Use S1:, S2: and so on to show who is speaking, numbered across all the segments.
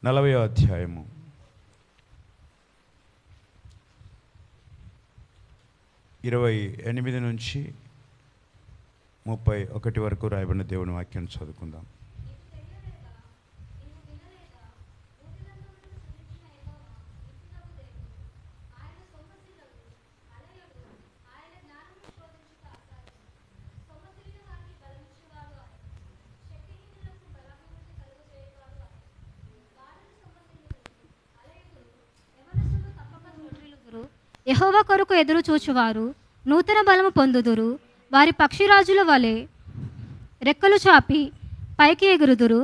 S1: 40వ అధ్యాయము 28 నుంచి 31 వరకు రాయబడిన దేవుని వాక్యాన్ని చదువుకుందాం.
S2: యెహోవా కొరకు ఎదురు చూచువారు నూతన బలము పొందుదురు. వారి పక్షిరాజుల వలె రెక్కలు చాపి పైకి ఎగురుదురు.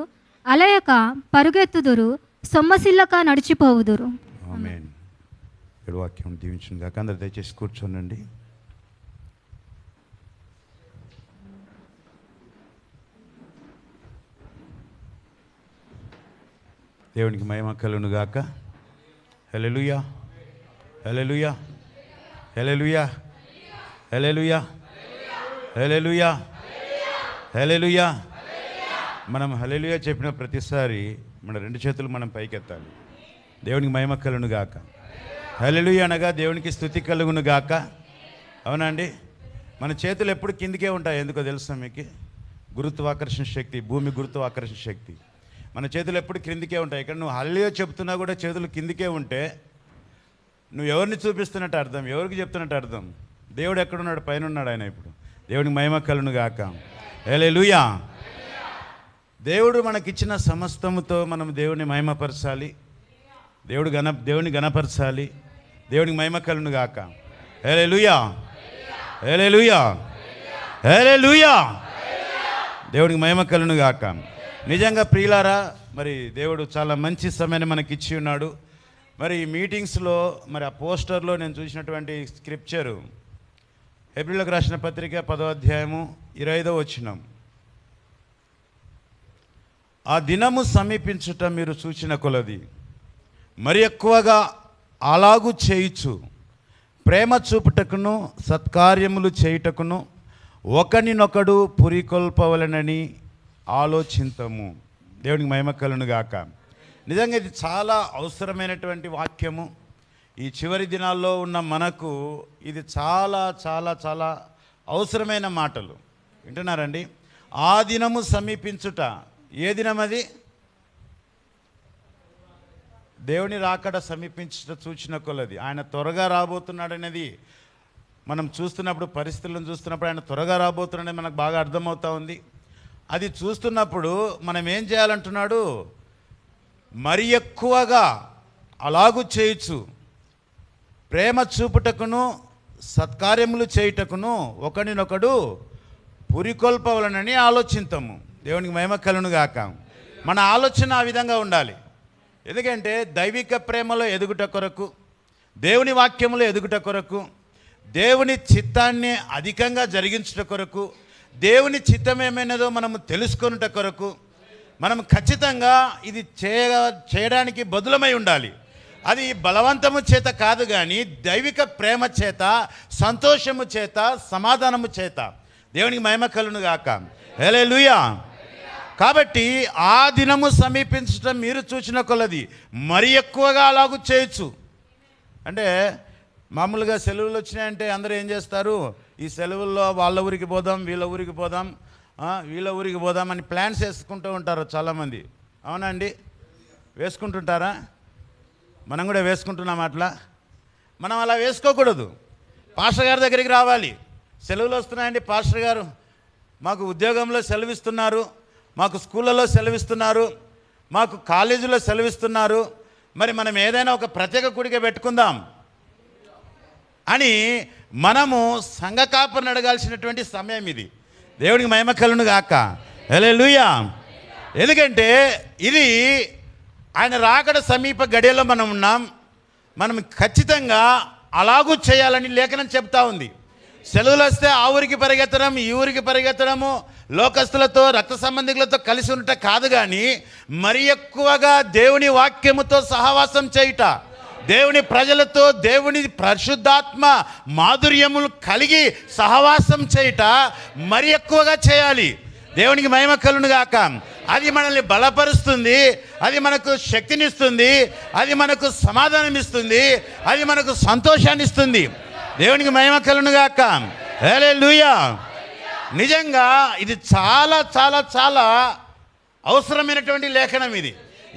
S2: అలయక పరుగెత్తుదురు. సొమ్మసిల్లక నడిచిపోవుదురు.
S1: ఆమేన్. ఈ వాక్యం దీవించును గాక. అందరూ దయచేసి కూర్చోనండి. దేవునికి మహిమ కలుగును గాక. హల్లెలూయా, హల్లెలూయా, హల్లెలూయా, హల్లెలూయా, హల్లెలూయా, హల్లెలూయా. మనం హల్లెలూయా చెప్పిన ప్రతిసారి మన రెండు చేతులు మనం పైకెత్తాలి. దేవునికి మహిమ కలుగును గాక. హల్లెలూయా అనగా దేవునికి స్తుతి కలుగును గాక. అవునండి. మన చేతులు ఎప్పుడు కిందికే ఉంటాయి. ఎందుకో తెలుసా మీకు? గురుత్వాకర్షణ శక్తి, భూమి గురుత్వాకర్షణ శక్తి. మన చేతులు ఎప్పుడు కిందికే ఉంటాయి. ఇక్కడ నువ్వు హల్లెలూయా చెప్తున్నా కూడా చేతులు కిందికే ఉంటే నువ్వు ఎవరిని చూపిస్తున్నట్టు అర్థం, ఎవరికి చెప్తున్నట్టు అర్థం? దేవుడు ఎక్కడున్నాడు? పైన ఉన్నాడు ఆయన. ఇప్పుడు దేవునికి మహిమ కలుగును గాక. హల్లెలూయా. దేవుడు మనకిచ్చిన సమస్తముతో మనం దేవుని మహిమపరచాలి. దేవుని గణపరచాలి. దేవునికి మహిమ కలుగును గాక. హల్లెలూయా, హల్లెలూయా, హల్లెలూయా. దేవునికి మహిమ కలుగును గాక. నిజంగా ప్రియులారా, మరి దేవుడు చాలా మంచి సమయాన్ని మనకి ఇచ్చి ఉన్నాడు. మరి ఈ మీటింగ్స్లో మరి ఆ పోస్టర్లో నేను చూసినటువంటి స్క్రిప్చరు హెబ్రీయులకు రాసిన పత్రిక 10వ అధ్యాయము 25వ వచనం. ఆ దినము సమీపించుట మీరు సూచిన కొలది మరి ఎక్కువగా అలాగు చేయుచు ప్రేమ చూపుటకును సత్కార్యములు చేయుటకును ఒకనినొకడు పురికొల్పవలనని ఆలోచింతము. దేవునికి మహిమ కలుగును గాక. నిజంగా ఇది చాలా అవసరమైనటువంటి వాక్యము. ఈ చివరి దినాల్లో ఉన్న మనకు ఇది చాలా చాలా చాలా అవసరమైన మాటలు. వింటున్నారండి? ఆ దినము సమీపించుట. ఏ దినం అది? దేవుని రాకడ సమీపించుట సూచన కొలది. ఆయన త్వరగా రాబోతున్నాడనేది మనం చూస్తున్నప్పుడు, పరిస్థితులను చూస్తున్నప్పుడు ఆయన త్వరగా రాబోతున్నాడని మనకు బాగా అర్థమవుతా ఉంది. అది చూస్తున్నప్పుడు మనం ఏం చేయాలంటున్నాడు? మరి ఎక్కువగా అలాగు చేయొచ్చు ప్రేమ చూపుటకును సత్కార్యములు చేయుటకును ఒకనినొకడు పురికొల్పవలనని ఆలోచింతము. దేవునికి మహిమ కలుగును గాక. మన ఆలోచన ఆ విధంగా ఉండాలి. ఎందుకంటే దైవిక ప్రేమలో ఎదుగుట కొరకు, దేవుని వాక్యములో ఎదుగుట కొరకు, దేవుని చిత్తాన్ని అధికంగా జరిగించుట కొరకు, దేవుని చిత్తం ఏమైనదో మనము తెలుసుకొనుట కొరకు మనం ఖచ్చితంగా ఇది చేయడానికి బదులమై ఉండాలి. అది బలవంతము చేత కాదు, కానీ దైవిక ప్రేమ చేత, సంతోషము చేత, సమాధానము చేత. దేవునికి మహిమ కలుగును గాక. హల్లెలూయా. కాబట్టి ఆ దినము సమీపించడం మీరు చూసిన కొలది మరి ఎక్కువగా అలాగూ చేయొచ్చు. అంటే మామూలుగా సెలవులు వచ్చినాయంటే అందరూ ఏం చేస్తారు? ఈ సెలవుల్లో వాళ్ళ ఊరికి పోదాం, వీళ్ళ ఊరికి పోదాం, వీళ్ళ ఊరికి పోదాం అని ప్లాన్స్ వేసుకుంటూ ఉంటారు చాలామంది. అవునండి? వేసుకుంటుంటారా? మనం కూడా వేసుకుంటున్నాం అట్లా. మనం అలా వేసుకోకూడదు. పాస్టర్ గారి దగ్గరికి రావాలి. సెలవులు వస్తున్నాయండి పాస్టర్ గారు, మాకు ఉద్యోగంలో సెలవిస్తున్నారు, మాకు స్కూళ్ళలో సెలవిస్తున్నారు, మాకు కాలేజీలో సెలవిస్తున్నారు, మరి మనం ఏదైనా ఒక ప్రత్యేక కూడిక పెట్టుకుందాం అని మనము సంఘ కాపరిని అడగాల్సినటువంటి సమయం ఇది. దేవునికి మహిమ కలుగును గాక. హల్లెలూయా. ఎందుకంటే ఇది ఆయన రాకడ సమీప గడియలో మనం ఉన్నాం. మనం ఖచ్చితంగా అలాగూ చేయాలని లేఖనం చెప్తా ఉంది. సెలవులు వస్తే ఆ ఊరికి పరిగెత్తడం, ఈ ఊరికి పరిగెత్తడము, లోకస్తులతో రక్త సంబంధికులతో కలిసి ఉండట కాదు, కానీ మరి ఎక్కువగా దేవుని వాక్యముతో సహవాసం చేయుట, దేవుని ప్రజలతో దేవుని పరిశుద్ధాత్మ మాధుర్యములు కలిగి సహవాసం చేయుట మరి ఎక్కువగా చేయాలి. దేవునికి మహిమ కలుగును గాక. అది మనల్ని బలపరుస్తుంది, అది మనకు శక్తినిస్తుంది, అది మనకు సమాధానం ఇస్తుంది, అది మనకు సంతోషాన్ని ఇస్తుంది. దేవునికి మహిమ కలుగును గాక. హల్లెలూయా. నిజంగా ఇది చాలా చాలా చాలా అవసరమైనటువంటి లేఖనం ఇది.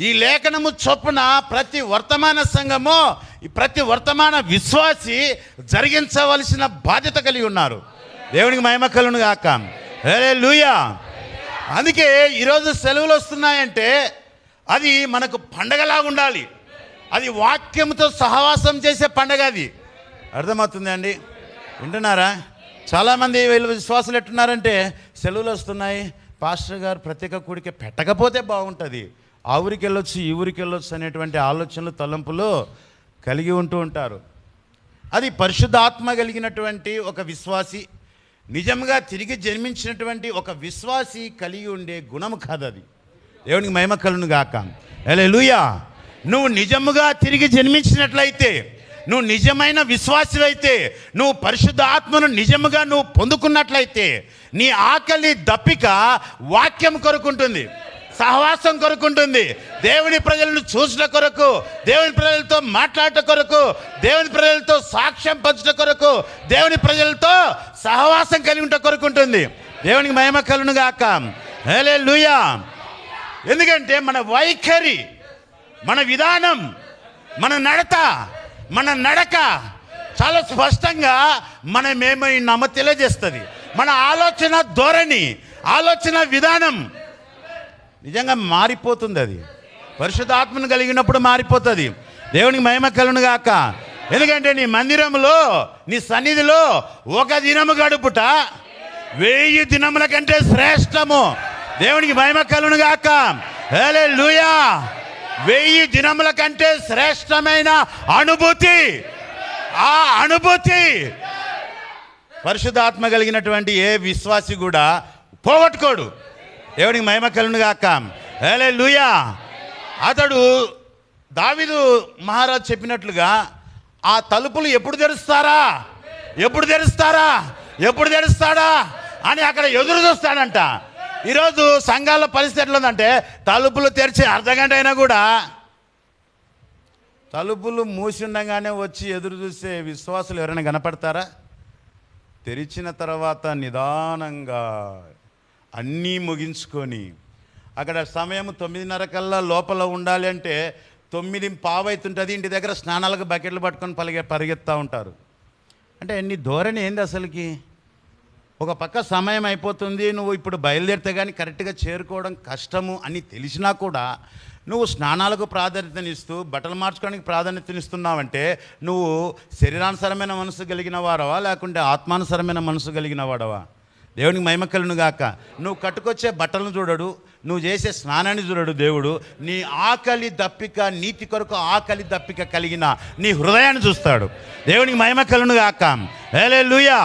S1: ఈ లేఖనము చొప్పున ప్రతి వర్తమాన సంఘము, ప్రతి వర్తమాన విశ్వాసి జరిగించవలసిన బాధ్యత కలిగి ఉన్నారు. దేవునికి మహిమ కలుగును గాక. హల్లెలూయా. అందుకే ఈరోజు సెలవులు వస్తున్నాయంటే అది మనకు పండగలాగా ఉండాలి. అది వాక్యంతో సహవాసం చేసే పండగ. అది అర్థమవుతుంది అండి? వింటున్నారా? చాలామంది వీళ్ళు విశ్వాసులు ఎట్టున్నారంటే సెలవులు వస్తున్నాయి, పాస్టర్ గారు ప్రత్యేక కూడిక పెట్టకపోతే బాగుంటుంది, ఆ ఊరికి వెళ్ళొచ్చు ఈ ఊరికి వెళ్ళొచ్చు అనేటువంటి ఆలోచనలు తలంపులు కలిగి ఉంటూ ఉంటారు. అది పరిశుద్ధాత్మ కలిగినటువంటి ఒక విశ్వాసి, నిజంగా తిరిగి జన్మించినటువంటి ఒక విశ్వాసి కలిగి ఉండే గుణము కాదు అది. దేవునికి మహిమ కలుగును గాక. హల్లెలూయా. నువ్వు నిజముగా తిరిగి జన్మించినట్లయితే, నువ్వు నిజమైన విశ్వాసివైతే, నువ్వు పరిశుద్ధ ఆత్మను నిజముగా నువ్వు పొందుకున్నట్లయితే, నీ ఆకలి దప్పిక వాక్యం కొరకుంటుంది, సహవాసం కొరకుంటుంది, దేవుని ప్రజలను చూసిన కొరకు, దేవుని ప్రజలతో మాట్లాడట కొరకు, దేవుని ప్రజలతో సాక్ష్యం పంచట కొరకు, దేవుని ప్రజలతో సహవాసం కలిగి ఉంట కొరకుంటుంది. దేవునికి మహిమ కలుగును గాక. హల్లెలూయా. ఎందుకంటే మన వైఖరి, మన విధానం, మన నడక చాలా స్పష్టంగా మనమేమైనామో తెలియజేస్తుంది. మన ఆలోచన ధోరణి, ఆలోచన విధానం నిజంగా మారిపోతుంది. అది పరిశుద్ధాత్మను కలిగినప్పుడు మారిపోతుంది. దేవునికి మహిమ కలుగును గాక. ఎందుకంటే నీ మందిరంలో, నీ సన్నిధిలో ఒక దినము గడుపుట 1000 దినముల కంటే శ్రేష్టము. దేవునికి మహిమ కలుగును గాక. హల్లెలూయా. 1000 దినముల కంటే శ్రేష్టమైన అనుభూతి, ఆ అనుభూతి పరిశుద్ధాత్మ కలిగినటువంటి ఏ విశ్వాసి కూడా పోగొట్టుకోడు. దేవునికి మహిమ కలుగును గాక. హల్లెలూయా. అతడు దావీదు మహారాజు చెప్పినట్లుగా ఆ తలుపులు ఎప్పుడు తెరుస్తాడా అని అక్కడ ఎదురు చూస్తాడంట. ఈరోజు సంఘాల పరిస్థితి ఎట్లా ఉందంటే, తలుపులు తెరిచి అర్ధగంట అయినా కూడా తలుపులు మూసి ఉండగానే వచ్చి ఎదురు చూసే విశ్వాసులు ఎవరైనా కనపడతారా? తెరిచిన తర్వాత నిదానంగా అన్నీ ముగించుకొని, అక్కడ సమయం 9:30 కల్లా లోపల ఉండాలి అంటే 9:15 అవుతుంటుంది. ఇంటి దగ్గర స్నానాలకు బకెట్లు పట్టుకొని పరిగెత్తా ఉంటారు. అంటే నీ ధోరణి ఏంది అసలుకి? ఒక పక్క సమయం అయిపోతుంది, నువ్వు ఇప్పుడు బయలుదేరితే కానీ కరెక్ట్గా చేరుకోవడం కష్టము అని తెలిసినా కూడా నువ్వు స్నానాలకు ప్రాధాన్యతనిస్తూ బట్టలు మార్చుకోవడానికి ప్రాధాన్యతనిస్తున్నావంటే నువ్వు శరీరానుసరమైన మనసు కలిగిన వాడవా, లేకుంటే ఆత్మానుసరమైన మనసు కలిగిన వాడవా? దేవునికి మహిమ కలుగును గాక. నువ్వు కట్టుకొచ్చే బట్టలను చూడడు, నువ్వు చేసే స్నానాన్ని చూడడు దేవుడు. నీ ఆకలి దప్పిక, నీతి కొరకు ఆకలి దప్పిక కలిగిన నీ హృదయాన్ని చూస్తాడు. దేవునికి మహిమ కలుగును గాక. హల్లెలూయా.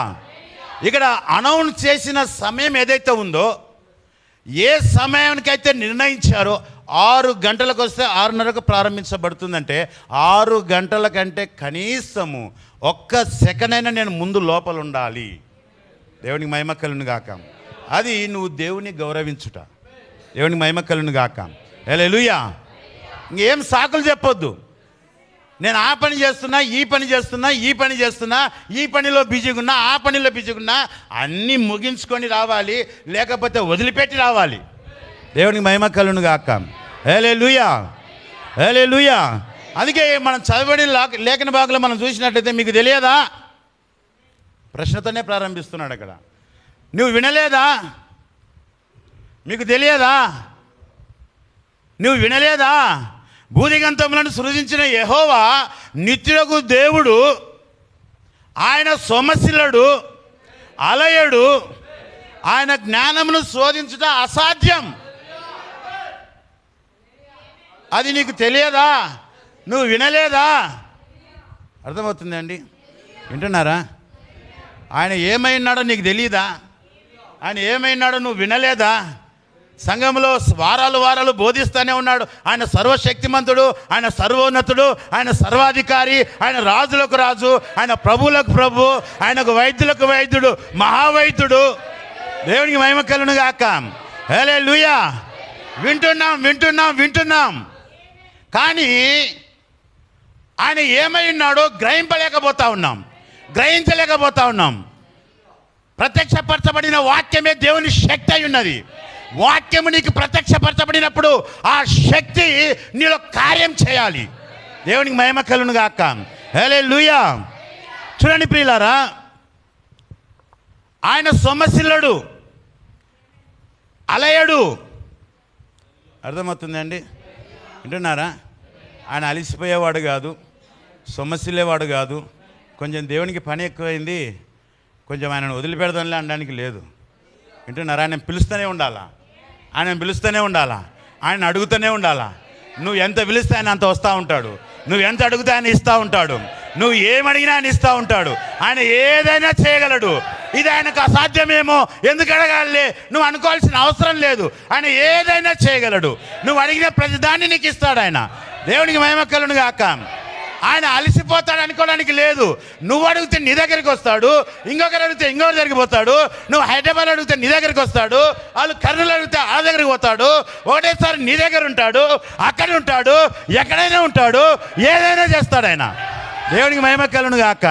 S1: ఇక్కడ అనౌన్స్ చేసిన సమయం ఏదైతే ఉందో, ఏ సమయానికైతే నిర్ణయించారో 6 గంటలకు వస్తే 6:30కు ప్రారంభించబడుతుందంటే 6 గంటల కంటే కనీసము 1 సెకండ్ అయినా నేను ముందు లోపల ఉండాలి. దేవునికి మహిమ కలుగును గాక. అది నువ్వు దేవుని గౌరవించుట. దేవునికి మహిమ కలుగును గాక. హల్లెలూయా. ఇంకేం సాకులు చెప్పొద్దు. నేను ఆ పని చేస్తున్నా, ఈ పని చేస్తున్నా, ఈ పనిలో బిజీగా ఉన్నా, ఆ పనిలో బిజీగా ఉన్నా, అన్నీ ముగించుకొని రావాలి, లేకపోతే వదిలిపెట్టి రావాలి. దేవునికి మహిమ కలుగును గాక. హల్లెలూయా. హల్లెలూయా. అందుకే మనం చదవబడిన లేఖన భాగంలో మనం చూసినట్లయితే, మీకు తెలియదా? ప్రశ్నతోనే ప్రారంభిస్తున్నాడు అక్కడ. నువ్వు వినలేదా? మీకు తెలియదా? నువ్వు వినలేదా? భూదిగంతములను సృజించిన యెహోవా నిత్యుడగు దేవుడు, ఆయన సొమ్మశిల్లుడు, అలయడు, ఆయన జ్ఞానమును శోధించుట అసాధ్యం. అది నీకు తెలియదా? నువ్వు వినలేదా? అర్థమవుతుందండి? వింటున్నారా? ఆయన ఏమైనాడో నీకు తెలియదా? ఆయన ఏమైనాడో నువ్వు వినలేదా? సంఘంలో వారాలు బోధిస్తూనే ఉన్నాడు. ఆయన సర్వశక్తిమంతుడు, ఆయన సర్వోన్నతుడు, ఆయన సర్వాధికారి, ఆయన రాజులకు రాజు, ఆయన ప్రభువులకు ప్రభు, ఆయనకు వైద్యులకు వైద్యుడు, మహావైద్యుడు. దేవునికి మహిమ కలుగును గాక. హల్లెలూయా. వింటున్నాం. కానీ ఆయన ఏమై ఉన్నాడో గ్రహించలేకపోతా ఉన్నాం. ప్రత్యక్షపరచబడిన వాక్యమే దేవుని శక్తి అయి ఉన్నది. వాక్యము నీకు ప్రత్యక్షపరచబడినప్పుడు ఆ శక్తి నీలో కార్యం చేయాలి. దేవునికి మహిమ కలుగును గాక. హల్లెలూయా. చూడండి ప్రియులారా, ఆయన సొమ్మసిల్లడు, అలయడు. అర్థమవుతుందండి? వింటున్నారా? ఆయన అలిసిపోయేవాడు కాదు, సొమ్మసిల్లేవాడు కాదు. కొంచెం దేవునికి పని ఎక్కువైంది, కొంచెం ఆయనను వదిలిపెడదాంలే అనడానికి లేదు. వింటున్నారా? ఆయన పిలుస్తూనే ఉండాలా, ఆయన అడుగుతూనే ఉండాలా. నువ్వు ఎంత పిలిస్తే ఆయన అంత వస్తూ ఉంటాడు, నువ్వు ఎంత అడిగితే ఆయన ఇస్తూ ఉంటాడు, నువ్వు ఏమడిగినా ఆయన ఇస్తూ ఉంటాడు. ఆయన ఏదైనా చేయగలడు. ఇది ఆయనకు అసాధ్యమేమో, ఎందుకు అడగాలి? నువ్వు అనుకోవాల్సిన అవసరం లేదు. ఆయన ఏదైనా చేయగలడు. నువ్వు అడిగిన ప్రతి దాన్ని నీకు ఇస్తాడు ఆయన. దేవునికి మహిమ కలుగును గాక. ఆయన అలసిపోతాడు అనుకోవడానికి లేదు. నువ్వు అడిగితే నీ దగ్గరికి వస్తాడు, ఇంకొకరు అడిగితే ఇంకొకరి దగ్గరికి పోతాడు. నువ్వు హైదరాబాద్ అడిగితే నీ దగ్గరికి వస్తాడు, వాళ్ళు కర్నూలు అడిగితే ఆ దగ్గరికి పోతాడు. ఒకటేసారి నీ దగ్గర ఉంటాడు, అక్కడ ఉంటాడు, ఎక్కడైనా ఉంటాడు, ఏదైనా చేస్తాడు ఆయన. దేవునికి మహిమ కలుగును గాక.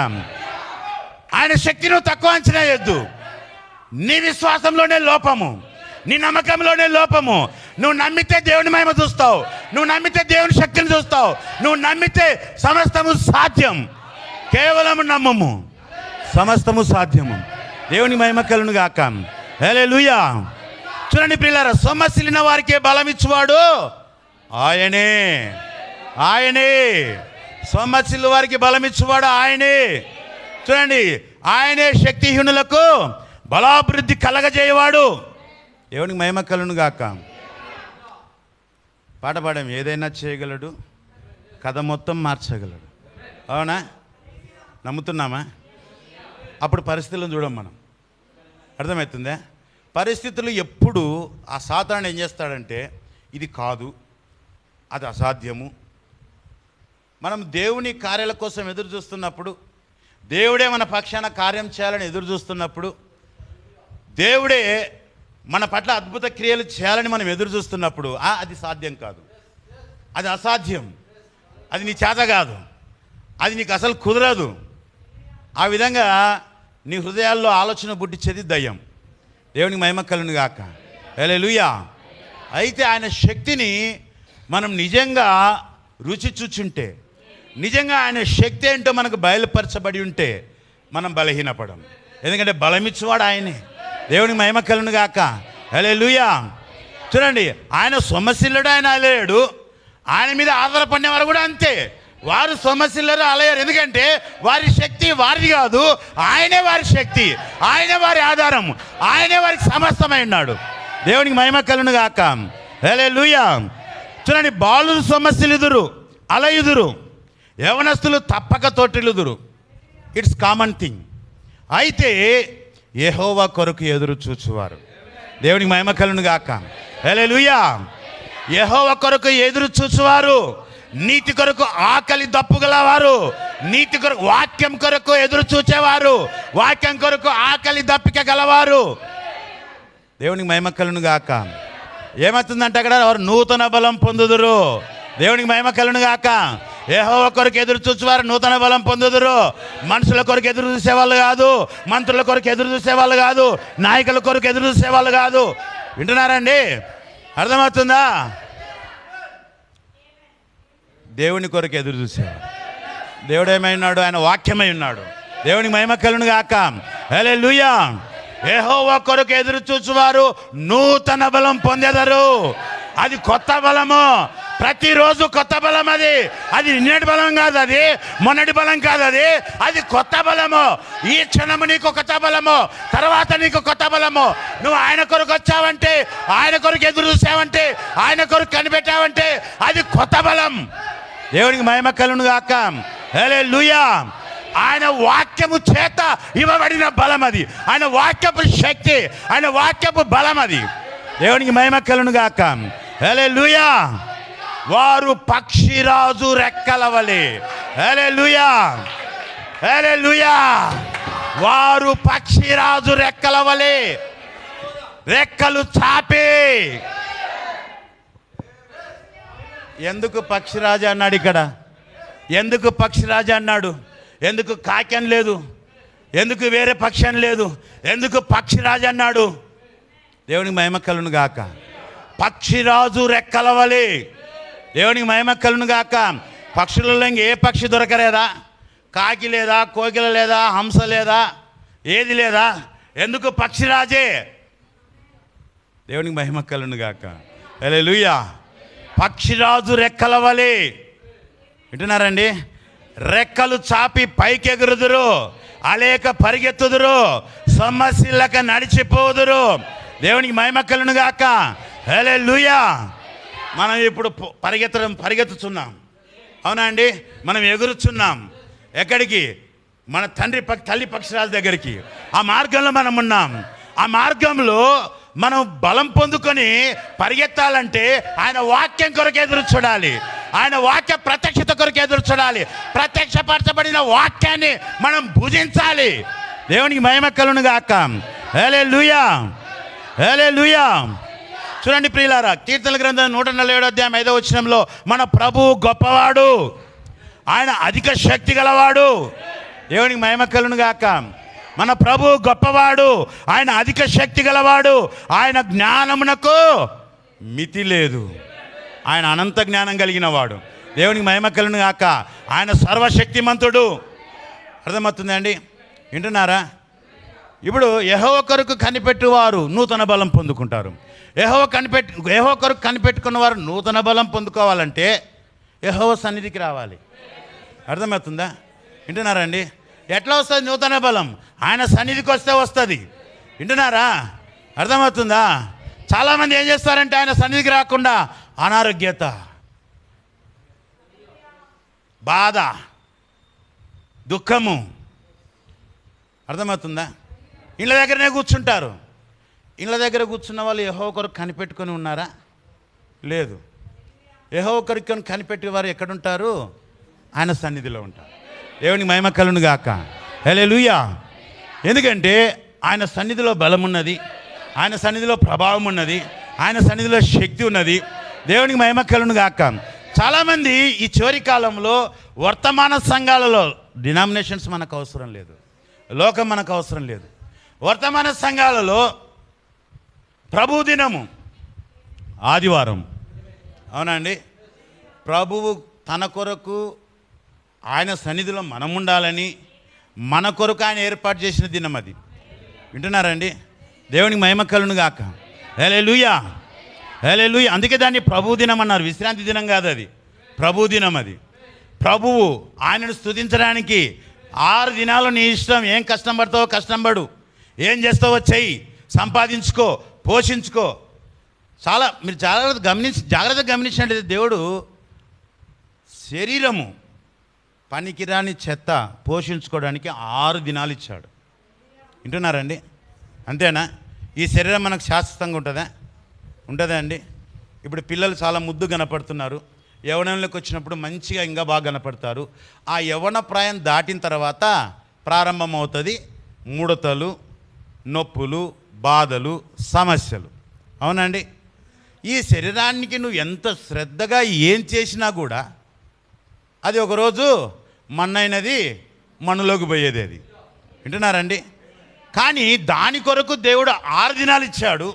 S1: ఆయన శక్తి నువ్వు తక్కువ అంచనా వేయద్దు. నీ విశ్వాసంలోనే లోపము, నీ నమ్మకంలోనే లోపము. నువ్వు నమ్మితే దేవుని మహిమ చూస్తావు, నువ్వు నమ్మితే దేవుని శక్తిని చూస్తావు, నువ్వు నమ్మితే సమస్తము సాధ్యం. కేవలం నమ్మము, సమస్తము సాధ్యము. దేవుని మహిమ కలుగును గాక. హల్లెలూయా. చూడండి ప్రియులారా, సొమ్మసిల్లిన వారికే బలం ఇచ్చువాడు ఆయనే. సొమ్మసిల్లు వారికి బలం ఇచ్చువాడు ఆయనే. చూడండి, ఆయనే శక్తిహీనులకు బలాభివృద్ధి కలగజేయవాడు. దేవునికి మహిమ కలుగును గాక. పాట పాడాం, ఏదైనా చేయగలడు, కథ మొత్తం మార్చగలడు. అవునా? నమ్ముతున్నామా? అప్పుడు పరిస్థితులను చూడం మనం. అర్థమవుతుందా? పరిస్థితులు ఎప్పుడు ఆ సాతాను ఏం చేస్తాడంటే, ఇది కాదు, అది అసాధ్యము. మనం దేవుని కార్యాల కోసం ఎదురు చూస్తున్నప్పుడు, దేవుడే మన పక్షాన కార్యం చేయాలని ఎదురు చూస్తున్నప్పుడు, దేవుడే మన పట్ల అద్భుత క్రియలు చేయాలని మనం ఎదురు చూస్తున్నప్పుడు, అది సాధ్యం కాదు, అది అసాధ్యం, అది నీ చేత కాదు, అది నీకు అసలు కుదరదు. ఆ విధంగా నీ హృదయాల్లో ఆలోచన పుట్టించేది దయ్యం. దేవునికి మహిమ కలుగును గాక. హల్లెలూయా. అయితే ఆయన శక్తిని మనం నిజంగా రుచి చూచుంటే, నిజంగా ఆయన శక్తి ఏంటో మనకు బయలుపరచబడి ఉంటే మనం బలహీనపడం. ఎందుకంటే బలమిచ్చువాడు ఆయనే. దేవునికి మహిమ కలుగును గాక. హల్లెలూయా. చూడండి, ఆయన సొమ్మసిల్లడు, ఆయన అలయడు. ఆయన మీద ఆధారపడిన వారు కూడా అంతే. వారు సొమ్మసిల్లరు, అలయరు. ఎందుకంటే వారి శక్తి వారిది కాదు, ఆయనే వారి శక్తి, ఆయనే వారి ఆధారం, ఆయనే వారికి సమస్తమై ఉన్నాడు. దేవునికి మహిమ కలుగును గాక. హల్లెలూయా. చూడండి, బాలురు సొమ్మసిల్లుదురు, అలయుదురు, యవనస్తులు తప్పక తోటిల్లుదురు. It's common thing. అయితే యెహోవా కొరకు ఎదురు చూచువారు. దేవునికి మహిమ కలుగును గాక. హల్లెలూయా. యెహోవా కొరకు ఎదురు చూచువారు, నీతి కొరకు ఆకలి దప్పుగలవారు, నీతి కొరకు, వాక్యం కొరకు ఎదురు చూచేవారు, వాక్యం కొరకు ఆకలి దప్పిక గలవారు. దేవునికి మహిమ కలుగును గాక. ఏమవుతుందంటే అక్కడ వారు నూతన బలం పొందుదురు. దేవునికి మహిమ కలుగును గాక. యెహోవా కొరకు ఎదురు చూసేవారు నూతన బలం పొందుదురు. మనుషుల కొరకు ఎదురు చూసేవాళ్ళు కాదు, మంత్రుల కొరకు ఎదురు చూసేవాళ్ళు కాదు, నాయకుల కొరకు ఎదురు చూసేవాళ్ళు కాదు. వింటున్నారండి? అర్థమవుతుందా? దేవుని కొరకు ఎదురు చూసేవాడు. దేవుడు ఏమై ఉన్నాడు? ఆయన వాక్యమై ఉన్నాడు. దేవునికి మహిమ కలుగును గాక. హల్లెలూయా. యెహోవా కొరకు ఎదురు చూచువారు నూతన బలం పొందెదరు. అది కొత్త బలము, ప్రతిరోజు కొత్త బలం. అది నిన్నటి బలం కాదు, అది మొన్నటి బలం కాదు, అది కొత్త బలము. ఈ క్షణము నీకు కొత్త బలము, తర్వాత నీకు కొత్త బలము. నువ్వు ఆయన కొరకు వచ్చావంటే, ఆయన కొరకు ఎదురు చూసావంటే, ఆయన కొరకు కనిపెట్టావంటే అది కొత్త బలం. దేవునికి మహిమ కలుగును గాక. హల్లెలూయా. ఆయన వాక్యము చేత ఇవ్వబడిన బలం అది, ఆయన వాక్యపు శక్తి, ఆయన వాక్యపు బలం అది. దేవునికి మహిమ కలుగును గాక. హల్లెలూయా. వారు పక్షిరాజు రెక్కల వలె. హల్లెలూయా. హల్లెలూయా. వారు పక్షిరాజు రెక్కల వలె రెక్కలు చాపి ఎందుకు పక్షిరాజు అన్నాడు ఇక్కడ? ఎందుకు పక్షిరాజు అన్నాడు? ఎందుకు కాకి అని లేదు? ఎందుకు వేరే పక్షి అని లేదు? ఎందుకు పక్షిరాజు అన్నాడు? దేవునికి మహిమ కలుగును గాక. పక్షిరాజు రెక్కలవలే. దేవునికి మహిమ కలుగును గాక. పక్షులలో ఇంక ఏ పక్షి దొరకలేదా? కాకి లేదా, కోకిల లేదా, హంస లేదా, ఏది లేదా? ఎందుకు పక్షిరాజే? దేవునికి మహిమ కలుగును గాక. హల్లెలూయా. పక్షిరాజు రెక్కలవలే. వింటున్నారండి? రెక్కలు చాపి పైకెగురుదురు, అలేక పరిగెత్తుదురు, సొమ్మసిల్లక నడిచిపోదురు. దేవునికి మహిమ కలుగును గాక. హల్లెలూయా. మనం ఇప్పుడు పరిగెత్తుతున్నాం, అవునా అండి? మనం ఎగురుచున్నాం. ఎక్కడికి? మన తల్లి పక్షిరాజు దగ్గరికి. ఆ మార్గంలో మనం ఉన్నాం. ఆ మార్గంలో మనం బలం పొందుకొని పరిగెత్తాలంటే ఆయన వాక్యం కొరకు ఎదురు చూడాలి. ఆయన వాక్య ప్రత్యక్షత కొరకు ఎదురు చూడాలి. ప్రత్యక్షపరచబడిన వాక్యాన్ని మనం భుజించాలి. దేవునికి మహిమ కలుగును గాక. హల్లెలూయా, హల్లెలూయా. చూడండి ప్రియులారా, కీర్తనల గ్రంథం 147 అధ్యాయం 5వ వచనంలో మన ప్రభువు గొప్పవాడు, ఆయన అధిక శక్తి గలవాడు. దేవునికి మహిమ కలుగును గాక. మన ప్రభు గొప్పవాడు, ఆయన అధిక శక్తి గలవాడు, ఆయన జ్ఞానమునకు మితి లేదు, ఆయన అనంత జ్ఞానం కలిగిన వాడు. దేవునికి మహిమ కలుగును గాక. ఆయన సర్వశక్తిమంతుడు. అర్థమవుతుందండి? వింటున్నారా? ఇప్పుడు యెహోవా కొరకు కనిపెట్టువారు నూతన బలం పొందుకుంటారు. యెహోవా కొరకు కనిపెట్టుకున్న వారు నూతన బలం పొందుకోవాలంటే యెహోవా సన్నిధికి రావాలి. అర్థమవుతుందా? వింటున్నారండి? ఎట్లా వస్తుంది నూతన బలం? ఆయన సన్నిధికి వస్తే వస్తుంది. వింటున్నారా? అర్థమవుతుందా? చాలామంది ఏం చేస్తారంటే ఆయన సన్నిధికి రాకుండా అనారోగ్యత, బాధ, దుఃఖము, అర్థమవుతుందా? ఇళ్ళ దగ్గరనే కూర్చుంటారు. ఇళ్ళ దగ్గర కూర్చున్న వాళ్ళు యెహోవా కొరకు కనిపెట్టుకొని ఉన్నారా? లేదు. యెహోవా కొరకు కనిపెట్టేవారు ఎక్కడుంటారు? ఆయన సన్నిధిలో ఉంటారు. దేవునికి మహిమ కలుగును గాక. హల్లెలూయా. ఎందుకంటే ఆయన సన్నిధిలో బలం ఉన్నది, ఆయన సన్నిధిలో ప్రభావం ఉన్నది, ఆయన సన్నిధిలో శక్తి ఉన్నది. దేవునికి మహిమ కలుగును గాక. చాలామంది ఈ చివరి కాలంలో వర్తమాన సంఘాలలో, డినామినేషన్స్ మనకు అవసరం లేదు, లోకం మనకు అవసరం లేదు, వర్తమాన సంఘాలలో ప్రభు దినము ఆదివారం, అవునండి, ప్రభువు తన కొరకు ఆయన సన్నిధిలో మనం ఉండాలని మన కొరకు ఆయన ఏర్పాటు చేసిన దినం అది. వింటున్నారండి? దేవునికి మహిమ కలుగును గాక. హల్లెలూయా, హల్లెలూయా. అందుకే దాన్ని ప్రభు దినం అన్నారు. విశ్రాంతి దినం కాదు, అది ప్రభు దినం. అది ప్రభువు ఆయనను స్తుతించడానికి 6 దినాలు నీ ఇష్టం. ఏం కష్టం పడతావో కష్టం పడు, ఏం చేస్తావో చెయ్యి, సంపాదించుకో, పోషించుకో. మీరు జాగ్రత్తగా గమనించండి. దేవుడు శరీరము పనికిరాని చెత్త పోషించుకోవడానికి 6 దినాలు ఇచ్చాడు. వింటున్నారండి? అంతేనా? ఈ శరీరం మనకు శాశ్వతంగా ఉంటుందా? ఉంటుందా అండి? ఇప్పుడు పిల్లలు చాలా ముద్దు కనపడుతున్నారు. యవ్వనంలోకి వచ్చినప్పుడు మంచిగా ఇంకా బాగా కనపడతారు. ఆ యవ్వన ప్రాయం దాటిన తర్వాత ప్రారంభమవుతుంది ముడతలు, నొప్పులు, బాధలు, సమస్యలు. అవునండి? ఈ శరీరానికి నువ్వు ఎంత శ్రద్ధగా ఏం చేసినా కూడా అది ఒకరోజు మన్నైనది మన్నులోకి పోయేది. అది వింటున్నారండి? కానీ దాని కొరకు దేవుడు 6 దినాలు ఇచ్చాడు.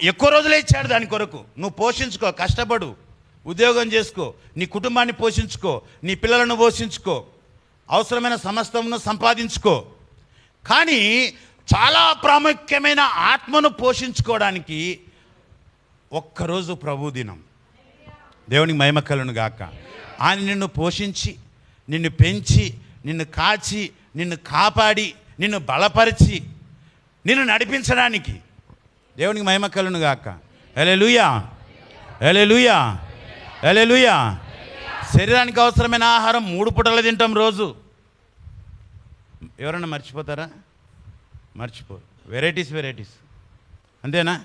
S1: ఎక్కువ రోజులే ఇచ్చాడు దాని కొరకు. నువ్వు పోషించుకో, కష్టపడు, ఉద్యోగం చేసుకో, నీ కుటుంబాన్ని పోషించుకో, నీ పిల్లలను పోషించుకో, అవసరమైన సమస్తమును సంపాదించుకో. కానీ చాలా ప్రాముఖ్యమైన ఆత్మను పోషించుకోవడానికి ఒక్కరోజు ప్రభు దినం. దేవునికి మహిమ కలుగును గాక. ఆయన నిన్ను పోషించి, నిన్ను పెంచి, నిన్ను కాచి, నిన్ను కాపాడి, నిన్ను బలపరిచి, నిన్ను నడిపించడానికి. దేవునికి మహిమ కలుగును గాక. హల్లెలూయా, హల్లెలూయా, హల్లెలూయా. శరీరానికి అవసరమైన ఆహారం 3 పూటలు తింటాం రోజు. ఎవరన్నా మర్చిపోతారా? మర్చిపోరు. వెరైటీస్ అంతేనా?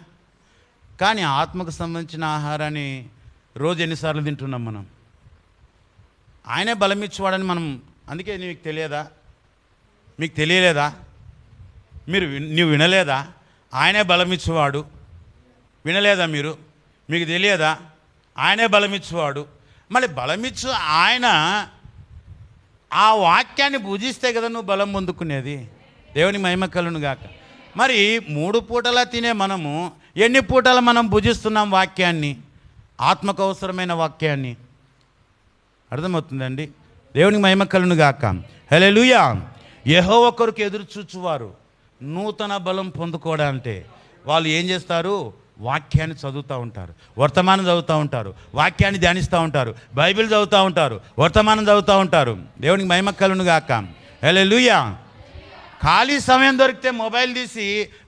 S1: కానీ ఆత్మకు సంబంధించిన ఆహారాన్ని రోజు ఎన్నిసార్లు తింటున్నాం మనం? ఆయనే బలమిచ్చేవాడని మనం. అందుకే నీకు తెలియదా? మీకు తెలియలేదా? నువ్వు వినలేదా? ఆయనే బలమిచ్చేవాడు. వినలేదా మీరు? మీకు తెలియదా? ఆయనే బలమిచ్చువాడు. మళ్ళీ బలమిచ్చు ఆయన ఆ వాక్యాన్ని భుజిస్తే కదా నువ్వు బలం పొందుకునేది. దేవుని మహిమ కలుగును గాక. మరి 3 పూటలా తినే మనము ఎన్ని పూటలు మనం భుజిస్తున్నాం వాక్యాన్ని, ఆత్మకు అవసరమైన వాక్యాన్ని? అర్థమవుతుందండి? దేవునికి మహిమ కలుగును గాక. హల్లెలూయా. యెహోవా కొరకు ఎదురు చూచువారు నూతన బలం పొందుకోవడాలంటే వాళ్ళు ఏం చేస్తారు? వాక్యాన్ని చదువుతూ ఉంటారు, వర్తమానం చదువుతూ ఉంటారు, వాక్యాన్ని ధ్యానిస్తూ ఉంటారు, బైబిల్ చదువుతూ ఉంటారు, వర్తమానం చదువుతూ ఉంటారు. దేవునికి మహిమ కలుగును గాక. హల్లెలూయా. ఖాళీ సమయం దొరికితే మొబైల్ తీసి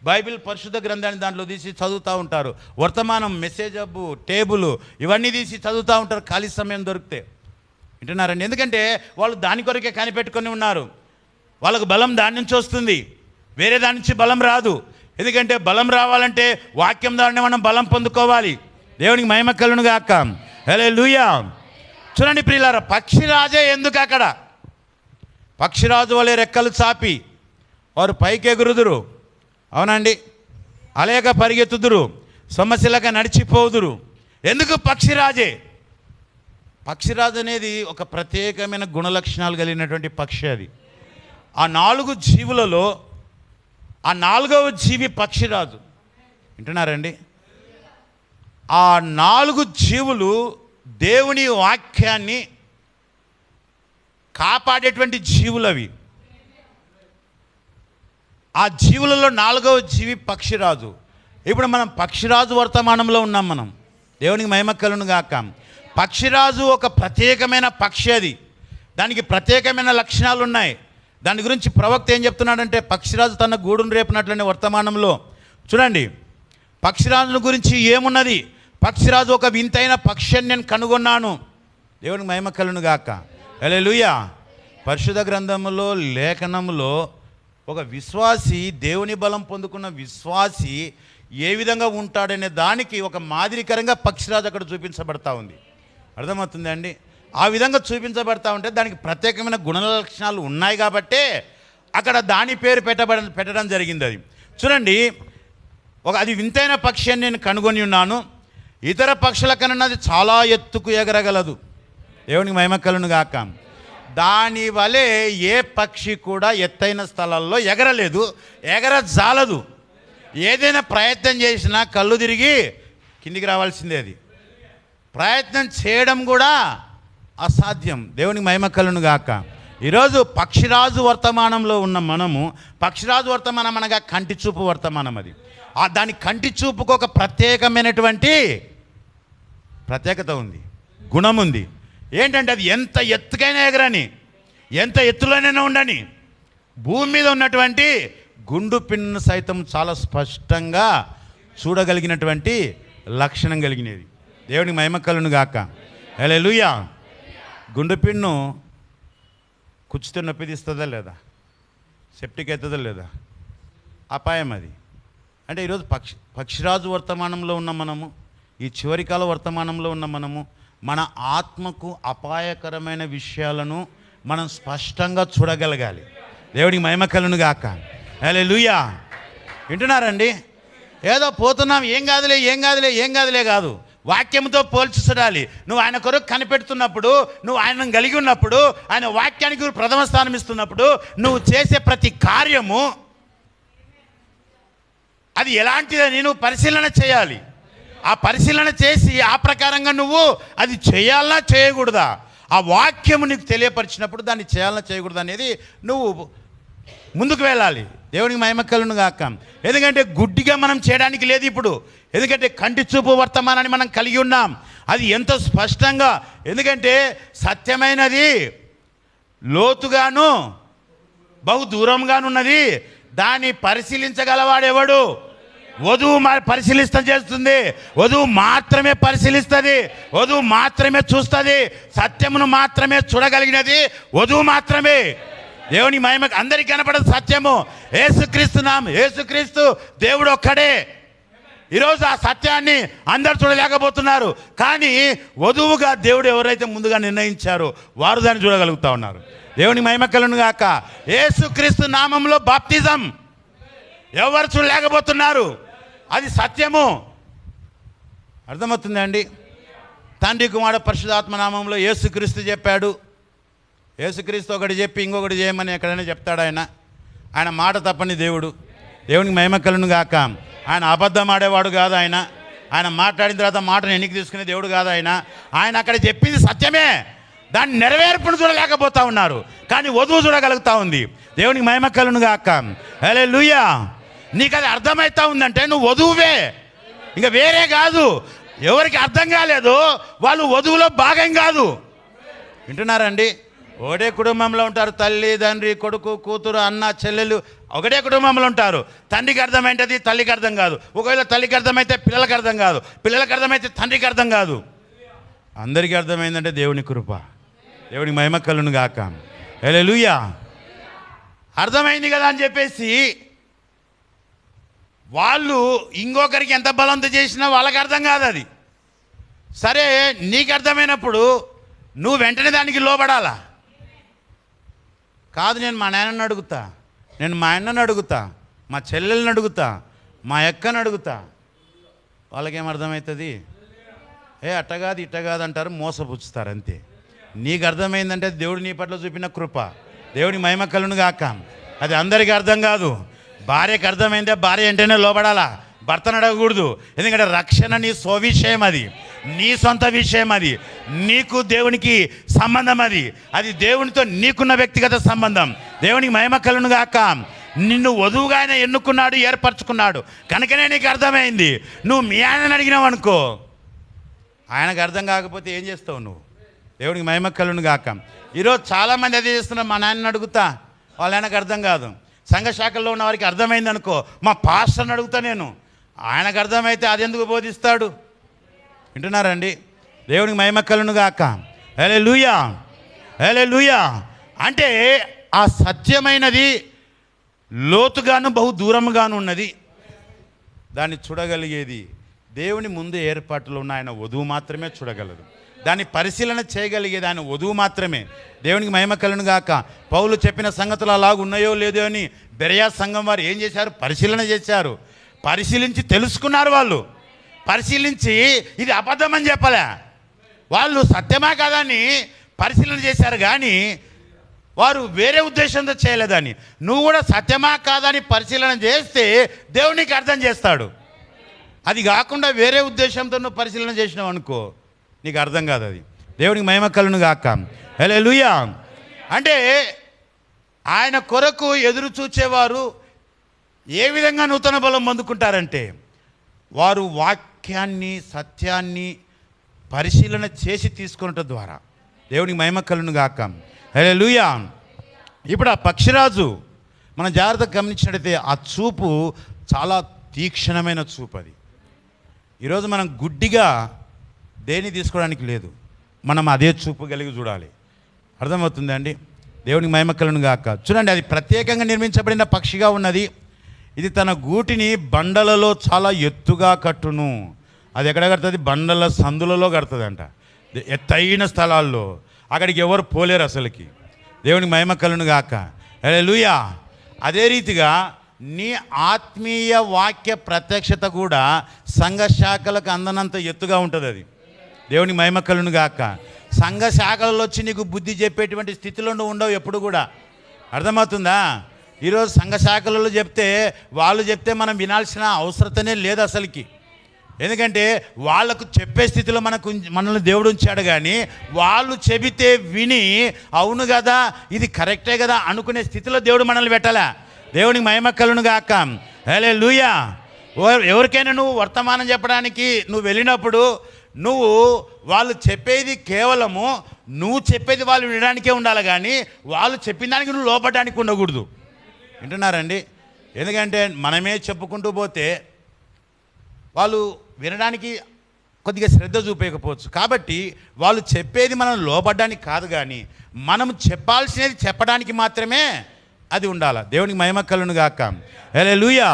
S1: బైబిల్ పరిశుద్ధ గ్రంథాన్ని దాంట్లో తీసి చదువుతూ ఉంటారు, వర్తమానం, మెసేజ్ హబ్, టేబుల్ ఇవన్నీ తీసి చదువుతూ ఉంటారు ఖాళీ సమయం దొరికితే. వింటున్నారండి? ఎందుకంటే వాళ్ళు దాని కొరకే కనిపెట్టుకొని ఉన్నారు. వాళ్ళకు బలం దాని నుంచి వస్తుంది, వేరే దాని నుంచి బలం రాదు. ఎందుకంటే బలం రావాలంటే వాక్యం ద్వారానే మనం బలం పొందుకోవాలి. దేవునికి మహిమ కలుగును గాక. హల్లెలూయా. చూడండి ప్రియులారా, పక్షిరాజే ఎందుకు అక్కడ? పక్షిరాజు వలె రెక్కలు చాపి వారు పైకి ఎగురుదురు, అవునండి, అలేక పరిగెత్తుదురు, సొమ్మశిలక నడిచిపోదురు. ఎందుకు పక్షిరాజే? పక్షిరాజు అనేది ఒక ప్రత్యేకమైన గుణలక్షణాలు కలిగినటువంటి పక్షి. అది ఆ 4 జీవులలో ఆ 4వ జీవి పక్షిరాజు. వింటున్నారండి? ఆ 4 జీవులు దేవుని వాక్యాన్ని కాపాడేటువంటి జీవులు అవి. ఆ జీవులలో 4వ జీవి పక్షిరాజు. ఇప్పుడు మనం పక్షిరాజు వర్తమానంలో ఉన్నాం మనం. దేవునికి మహిమ కలుగును గాక. పక్షిరాజు ఒక ప్రత్యేకమైన పక్షి. అది దానికి ప్రత్యేకమైన లక్షణాలు ఉన్నాయి. దాని గురించి ప్రవక్త ఏం చెప్తున్నాడంటే, పక్షిరాజు తన గూడును రేపినట్లనే వర్తమానంలో చూడండి. పక్షిరాజుల గురించి ఏమున్నది? పక్షిరాజు ఒక వింతైన పక్షి అని నేను కనుగొన్నాను. దేవునికి మహిమ కలుగును గాక. హల్లెలూయా. పరిశుద్ధ గ్రంథములో, లేఖనములో ఒక విశ్వాసి, దేవుని బలం పొందుకున్న విశ్వాసి ఏ విధంగా ఉంటాడనే దానికి ఒక మాదిరికరంగా పక్షిరాజు అక్కడ చూపించబడతా ఉంది. అర్థమవుతుంది అండి? ఆ విధంగా చూపించబడతా ఉంటే దానికి ప్రత్యేకమైన గుణ లక్షణాలు ఉన్నాయి కాబట్టే అక్కడ దాని పేరు పెట్టడం జరిగింది. అది చూడండి, అది వింతైన పక్షి అని నేను కనుగొని ఉన్నాను. ఇతర పక్షుల కన్నా అది చాలా ఎత్తుకు ఎగరగలదు. దేవునికి మహిమ కలుగును గాక. దాని వలె ఏ పక్షి కూడా ఎత్తైన స్థలాల్లో ఎగరలేదు, ఎగరజాలదు. ఏదైనా ప్రయత్నం చేసినా కళ్ళు తిరిగి కిందికి రావాల్సిందే. అది ప్రయత్నం చేయడం కూడా అసాధ్యం. దేవునికి మహిమ కలుగును గాక. ఈరోజు పక్షిరాజు వర్తమానంలో ఉన్న మనము, పక్షిరాజు వర్తమానం అనగా కంటి చూపు వర్తమానం. అది దాని కంటి చూపుకు ఒక ప్రత్యేకమైనటువంటి ప్రత్యేకత ఉంది, గుణం ఉంది. ఏంటంటే అది ఎంత ఎత్తుకైనా ఎగరని, ఎంత ఎత్తులోనైనా ఉండని, భూమి మీద ఉన్నటువంటి గుండు పిన్ను సైతం చాలా స్పష్టంగా చూడగలిగినటువంటి లక్షణం కలిగినది. దేవునికి మహిమ కలుగును గాక. హల్లెలూయా. గుండు పిన్ను కుచ్చితే నొప్పి తీస్తుందా లేదా? సెప్టిక్ అవుతుందా లేదా? అపాయం అది. అంటే ఈరోజు పక్షిరాజు వర్తమానంలో ఉన్న మనము, ఈ చివరికాల వర్తమానంలో ఉన్న మనము, మన ఆత్మకు అపాయకరమైన విషయాలను మనం స్పష్టంగా చూడగలగాలి. దేవునికి మహిమ కలుగును గాక. హల్లెలూయా. వింటున్నారండి? ఏదో పోతున్నాం, ఏం కాదులే కాదు. వాక్యంతో పోల్చి చూడాలి. నువ్వు ఆయన కొరకు కనిపెడుతున్నప్పుడు, నువ్వు ఆయనను కలిగి ఉన్నప్పుడు, ఆయన వాక్యానికి ప్రథమ స్థానం ఇస్తున్నప్పుడు, నువ్వు చేసే ప్రతి కార్యము అది ఎలాంటిదని నువ్వు పరిశీలన చేయాలి. ఆ పరిశీలన చేసి ఆ ప్రకారంగా నువ్వు అది చేయాలన్నా చేయకూడదా, ఆ వాక్యము నీకు తెలియపరిచినప్పుడు దాన్ని చేయాలన్నా చేయకూడదు అనేది నువ్వు ముందుకు వెళ్ళాలి. దేవునికి మహిమ కలుగును గాక. ఎందుకంటే గుడ్డిగా మనం చేయడానికి లేదు ఇప్పుడు. ఎందుకంటే కంటి చూపు వర్తమానాన్ని మనం కలిగి ఉన్నాం. అది ఎంతో స్పష్టంగా, ఎందుకంటే సత్యమైనది లోతుగాను బహు దూరంగానున్నది, దాన్ని పరిశీలించగలవాడెవడు? వధువు పరిశీలిస్తా చేస్తుంది. వధువు మాత్రమే పరిశీలిస్తుంది, వధువు మాత్రమే చూస్తుంది. సత్యమును మాత్రమే చూడగలిగినది వధువు మాత్రమే. దేవుని మహిమ అందరికీ కనపడదు సత్యము. యేసుక్రీస్తు దేవుడు ఒక్కడే. ఈరోజు ఆ సత్యాన్ని అందరు చూడలేకపోతున్నారు. కానీ వధువుగా దేవుడు ఎవరైతే ముందుగా నిర్ణయించారో వారు దాన్ని చూడగలుగుతూ ఉన్నారు. దేవుని మహిమ కలుగును గాక. యేసుక్రీస్తు నామంలో బాప్తిజం ఎవరు చూడలేకపోతున్నారు. అది సత్యము. అర్థమవుతుందా అండి? తండ్రి కుమారుడు పరిశుద్ధాత్మ నామంలో యేసుక్రీస్తు చెప్పాడు. యేసుక్రీస్తు ఒకటి చెప్పి ఇంకొకటి చేయమని ఎక్కడైనా చెప్తాడు ఆయన. ఆయన మాట తప్పని దేవుడు. దేవునికి మహిమ కలుగును గాక. ఆయన అబద్ధం ఆడేవాడు కాదు. ఆయన మాట్లాడిన తర్వాత మాటను ఎన్నిక తీసుకునే దేవుడు కాదు. ఆయన అక్కడ చెప్పింది సత్యమే, దాన్ని నెరవేర్పును చూడలేకపోతా ఉన్నారు, కానీ వధువు చూడగలుగుతా ఉంది. దేవునికి మహిమ కలుగును గాక. హల్లెలూయా. నీకు అది అర్థమవుతా ఉందంటే నువ్వు వధువువే, ఇంకా వేరే కాదు. ఎవరికి అర్థం కాలేదు వాళ్ళు వధువులో భాగం కాదు. వింటున్నారండి? ఒకటే కుటుంబంలో ఉంటారు, తల్లి తండ్రి కొడుకు కూతురు అన్న చెల్లెలు ఒకటే కుటుంబంలో ఉంటారు. తండ్రికి అర్థమైంటది, తల్లికి అర్థం కాదు. ఒకవేళ తల్లికి అర్థమైతే పిల్లలకు అర్థం కాదు, పిల్లలకు అర్థమైతే తండ్రికి అర్థం కాదు. అందరికీ అర్థమైందంటే దేవుని కృప. దేవునికి మహిమ కలుగును గాక. హల్లెలూయా. అర్థమైంది కదా అని చెప్పేసి వాళ్ళు ఇంకొకరికి ఎంత బలంతో చేసినా వాళ్ళకి అర్థం కాదు. అది సరే, నీకు అర్థమైనప్పుడు నువ్వు వెంటనే దానికి లోబడాలా? కాదు, నేను మా నాన్నని అడుగుతా, నేను మా అన్నని అడుగుతా, మా చెల్లెల్ని అడుగుతా, మా అక్కని అడుగుతా. వాళ్ళకేం అర్థమవుతుంది? అట్టగాదు ఇట్టగాదు అంటారు, మోసపుచ్చుతారు అంతే. నీకు అర్థమైందంటే దేవుడు నీ పట్ల చూపిన కృప. దేవుని మహిమ కలుగును గాక. అది అందరికీ అర్థం కాదు. భార్యకు అర్థమైందే భార్య వెంటనే లోబడాలా, భర్తను అడగకూడదు. ఎందుకంటే రక్షణ నీ స్వవిషయం, అది నీ సొంత విషయం, అది నీకు దేవునికి సంబంధం, అది దేవునితో నీకున్న వ్యక్తిగత సంబంధం. దేవునికి మహిమ కలుగును గాక. నిన్ను వధువుగా ఆయన ఎన్నుకున్నాడు, ఏర్పరచుకున్నాడు. కనుకనే నీకు అర్థమైంది. నువ్వు మీ ఆయనని అడిగినావు అనుకో, ఆయనకు అర్థం కాకపోతే ఏం చేస్తావు నువ్వు? దేవునికి మహిమ కలుగును గాక. ఈరోజు చాలామంది అదే చేస్తున్నారు. మా నాన్నని అడుగుతా, వాళ్ళ ఆయనకు అర్థం కాదు. సంఘ శాఖల్లో ఉన్న వారికి అర్థమైంది అనుకో, మా పాస్టర్ని అడుగుతా నేను, ఆయనకు అర్థమైతే అది ఎందుకు బోధిస్తాడు? వింటున్నారండి? దేవునికి మహిమ కలుగును గాక. హల్లెలూయా, హల్లెలూయా. అంటే ఆ సత్యమైనది లోతుగాను బహు దూరంగాను ఉన్నది. దాన్ని చూడగలిగేది దేవుని ముందు ఏర్పాటులో ఉన్న ఆయన వధువు మాత్రమే చూడగలదు. దాన్ని పరిశీలన చేయగలిగేది ఆయన వధువు మాత్రమే. దేవునికి మహిమ కలుగును గాక. పౌలు చెప్పిన సంగతులు అలాగ ఉన్నాయో లేదో అని బెరయా సంఘం వారు ఏం చేశారు? పరిశీలన చేశారు. పరిశీలించి తెలుసుకున్నారు. వాళ్ళు పరిశీలించి ఇది అబద్ధం అని చెప్పలే, వాళ్ళు సత్యమా కాదని పరిశీలన చేశారు. కానీ వారు వేరే ఉద్దేశంతో చేయలేదని. నువ్వు కూడా సత్యమా కాదని పరిశీలన చేస్తే దేవునికి అర్థం చేస్తాడు. అది కాకుండా వేరే ఉద్దేశంతో నువ్వు పరిశీలన చేసినావు అనుకో, నీకు అర్థం కాదు. అది దేవునికి మహిమ కలుగును గాక. హల్లెలూయా. అంటే ఆయన కొరకు ఎదురు చూచేవారు ఏ విధంగా నూతన బలం పొందుకుంటారంటే, వారు వాక్యాన్ని సత్యాన్ని పరిశీలన చేసి తీసుకున్నట ద్వారా. దేవునికి మహిమ కలుగును గాక. హల్లెలూయా. ఇప్పుడు ఆ పక్షిరాజు మనం జాగ్రత్తగా గమనించినట్టయితే ఆ చూపు చాలా తీక్షణమైన చూపు. అది ఈరోజు మనం గుడ్డిగా దేన్ని తీసుకోవడానికి లేదు, మనం అదే చూపు కలిగి చూడాలి. అర్థమవుతుంది అండి? దేవునికి మహిమ కలుగును గాక. చూడండి, అది ప్రత్యేకంగా నిర్మించబడిన పక్షిగా ఉన్నది. ఇది తన గూటిని బండలలో చాలా ఎత్తుగా కట్టును. అది ఎక్కడ కడుతుంది? బండల సందులలో కడుతుందంట, ఎత్తైన స్థలాల్లో. అక్కడికి ఎవరు పోలేరు అసలుకి. దేవునికి మహిమ కలుగును గాక. హల్లెలూయా. అదే రీతిగా నీ ఆత్మీయ వాక్య ప్రత్యక్షత కూడా సంఘ శాఖలకు అందనంత ఎత్తుగా ఉంటుంది. అది దేవునికి మహిమ కలుగును గాక. సంఘ శాఖలలో వచ్చి నీకు బుద్ధి చెప్పేటువంటి స్థితిలో నువ్వు ఉండవు ఎప్పుడు కూడా. అర్థమవుతుందా? ఈరోజు సంఘ శాఖలలో వాళ్ళు చెప్తే మనం వినాల్సిన అవసరతనే లేదు అసలుకి. ఎందుకంటే వాళ్ళకు చెప్పే స్థితిలో మనల్ని దేవుడు ఉంచాడు. కానీ వాళ్ళు చెబితే విని అవును కదా ఇది కరెక్టే కదా అనుకునే స్థితిలో దేవుడు మనల్ని పెట్టాలా. దేవునికి మహిమ కలుగును గాక. హల్లెలూయా. ఎవరికైనా నువ్వు వర్తమానం చెప్పడానికి నువ్వు వెళ్ళినప్పుడు నువ్వు వాళ్ళు చెప్పేది కేవలము నువ్వు చెప్పేది వాళ్ళు వినడానికే ఉండాలి, కానీ వాళ్ళు చెప్పిన దానికి నువ్వు లోపడడానికి ఉండకూడదు. వింటున్నారండి? ఎందుకంటే మనమే చెప్పుకుంటూ పోతే వాళ్ళు వినడానికి కొద్దిగా శ్రద్ధ చూపేయకపోవచ్చు. కాబట్టి వాళ్ళు చెప్పేది మనం లోబడ్డానికి కాదు, కానీ మనం చెప్పాల్సినది చెప్పడానికి మాత్రమే అది ఉండాలి. దేవునికి మహిమ కలుగును గాక. హల్లెలూయా.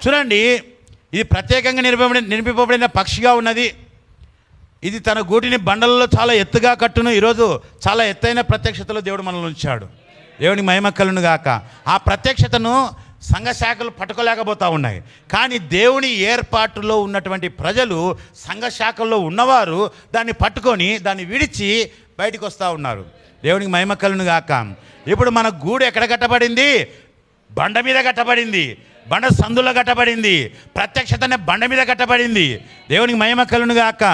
S1: చూడండి, ఇది ప్రత్యేకంగా నిర్మింపబడిన పక్షిగా ఉన్నది. ఇది తన గూటిని బండలలో చాలా ఎత్తుగా కట్టును. ఈరోజు చాలా ఎత్తైన ప్రత్యక్షతలో దేవుడు మనల్ని ఉంచాడు. దేవునికి మహిమ కలుగును గాక. ఆ ప్రత్యక్షతను సంఘ శాఖలు పట్టుకోలేకపోతూ ఉన్నాయి. కానీ దేవుని ఏర్పాటులో ఉన్నటువంటి ప్రజలు, సంఘ శాఖల్లో ఉన్నవారు దాన్ని పట్టుకొని దాన్ని విడిచి బయటికి వస్తూ ఉన్నారు. దేవునికి మహిమ కలుగును గాక. ఇప్పుడు మన గూడు ఎక్కడ కట్టబడింది? బండ మీద కట్టబడింది, బండ సందులో కట్టబడింది, ప్రత్యక్షత అనే బండ మీద కట్టబడింది. దేవునికి మహిమ కలుగును గాక.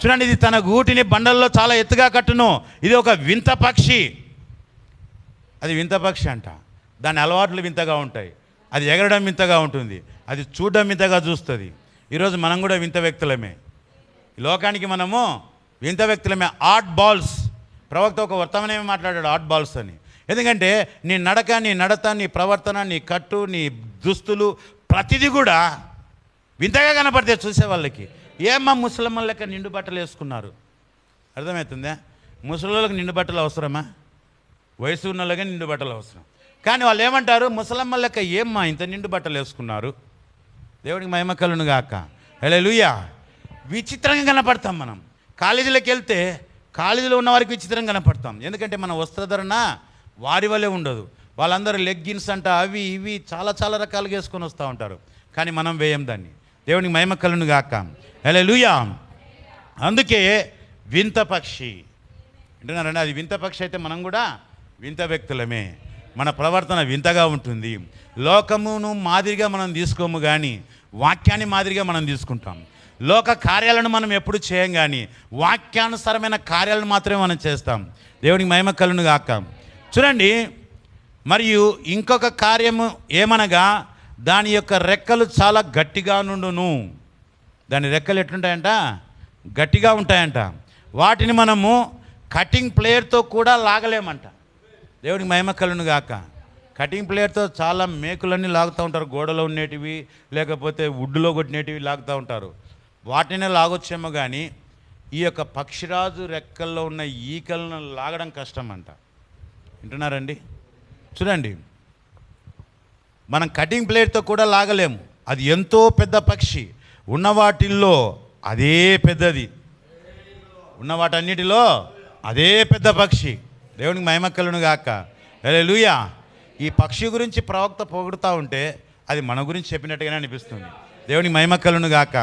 S1: చూడండి, ఇది తన గూటిని బండల్లో చాలా ఎత్తుగా కట్టును. ఇది ఒక వింత పక్షి. అది వింత పక్షి అంట. దాని అలవాట్లు వింతగా ఉంటాయి. అది ఎగరడం వింతగా ఉంటుంది, అది చూడడం వింతగా చూస్తుంది. ఈరోజు మనం కూడా వింత వ్యక్తులమే. ఈ లోకానికి మనము వింత వ్యక్తులమే, ఆర్ట్ బాల్స్. ప్రవక్త ఒక వర్తమానమే మాట్లాడాడు, ఆర్ట్ బాల్స్ అని. ఎందుకంటే నీ నడక, నీ నడత, నీ ప్రవర్తన, నీ కట్టు, నీ దుస్తులు ప్రతిదీ కూడా వింతగా కనపడతాయి చూసే వాళ్ళకి. ఏమ్మా ముసలమ్మ లెక్క నిండు బట్టలు వేసుకున్నారు? అర్థమవుతుందా? ముసలిళ్ళకి నిండు బట్టలు అవసరమా? వయసు ఉన్న వాళ్ళకే నిండు బట్టలు అవసరం. కానీ వాళ్ళు ఏమంటారు? ముసలమ్మ లెక్క ఏమ్మా ఇంత నిండు బట్టలు వేసుకున్నారు? దేవుడికి మహిమ కలుగును గాక. హల్లెలూయా. విచిత్రంగా కనపడతాం మనం. కాలేజీలోకి వెళ్తే కాలేజీలో ఉన్న వారికి విచిత్రంగా కనపడతాం. ఎందుకంటే మన వస్త్రధరణ వారి వల్లే ఉండదు. వాళ్ళందరూ లెగ్గిన్స్ అంట, అవి ఇవి చాలా చాలా రకాలుగా వేసుకొని వస్తూ ఉంటారు. కానీ మనం వేయం దాన్ని. దేవునికి మహిమ కలుగును గాక. హల్లెలూయా. అందుకే వింత పక్షి అంటున్నారండి. అది వింత పక్షి అయితే మనం కూడా వింత వ్యక్తులమే. మన ప్రవర్తన వింతగా ఉంటుంది. లోకమును మాదిరిగా మనం తీసుకోము, కానీ వాక్యాన్ని మాదిరిగా మనం తీసుకుంటాం. లోక కార్యాలను మనం ఎప్పుడు చేయం, కానీ వాక్యానుసారమైన కార్యాలను మాత్రమే మనం చేస్తాం. దేవునికి మహిమ కలుగును గాక. చూడండి, మరియు ఇంకొక కార్యము ఏమనగా దాని యొక్క రెక్కలు చాలా గట్టిగా నుండును. దాని రెక్కలు ఎట్లుంటాయంట? గట్టిగా ఉంటాయంట. వాటిని మనము కటింగ్ ప్లేయర్తో కూడా లాగలేమంట. దేవునికి మహిమ కలుగును గాక. కటింగ్ ప్లేయర్తో చాలా మేకులన్నీ లాగుతూ ఉంటారు, గోడలో ఉండేటివి లేకపోతే వుడ్లో కొట్టినేటివి లాగుతూ ఉంటారు. వాటినే లాగొచ్చేమో, కానీ ఈ యొక్క పక్షిరాజు రెక్కల్లో ఉన్న ఈకలను లాగడం కష్టం అంట. వింటున్నారండి? చూడండి, మనం కటింగ్ ప్లేట్తో కూడా లాగలేము. అది ఎంతో పెద్ద పక్షి. ఉన్న వాటిల్లో అదే పెద్దది, ఉన్న వాటన్నిటిలో అదే పెద్ద పక్షి. దేవునికి మహిమ కలుగును గాక. హల్లెలూయా. ఈ పక్షి గురించి ప్రవక్త పొగుడుతూ ఉంటే అది మన గురించి చెప్పినట్టుగానే అనిపిస్తుంది. దేవునికి మహిమ కలుగును గాక.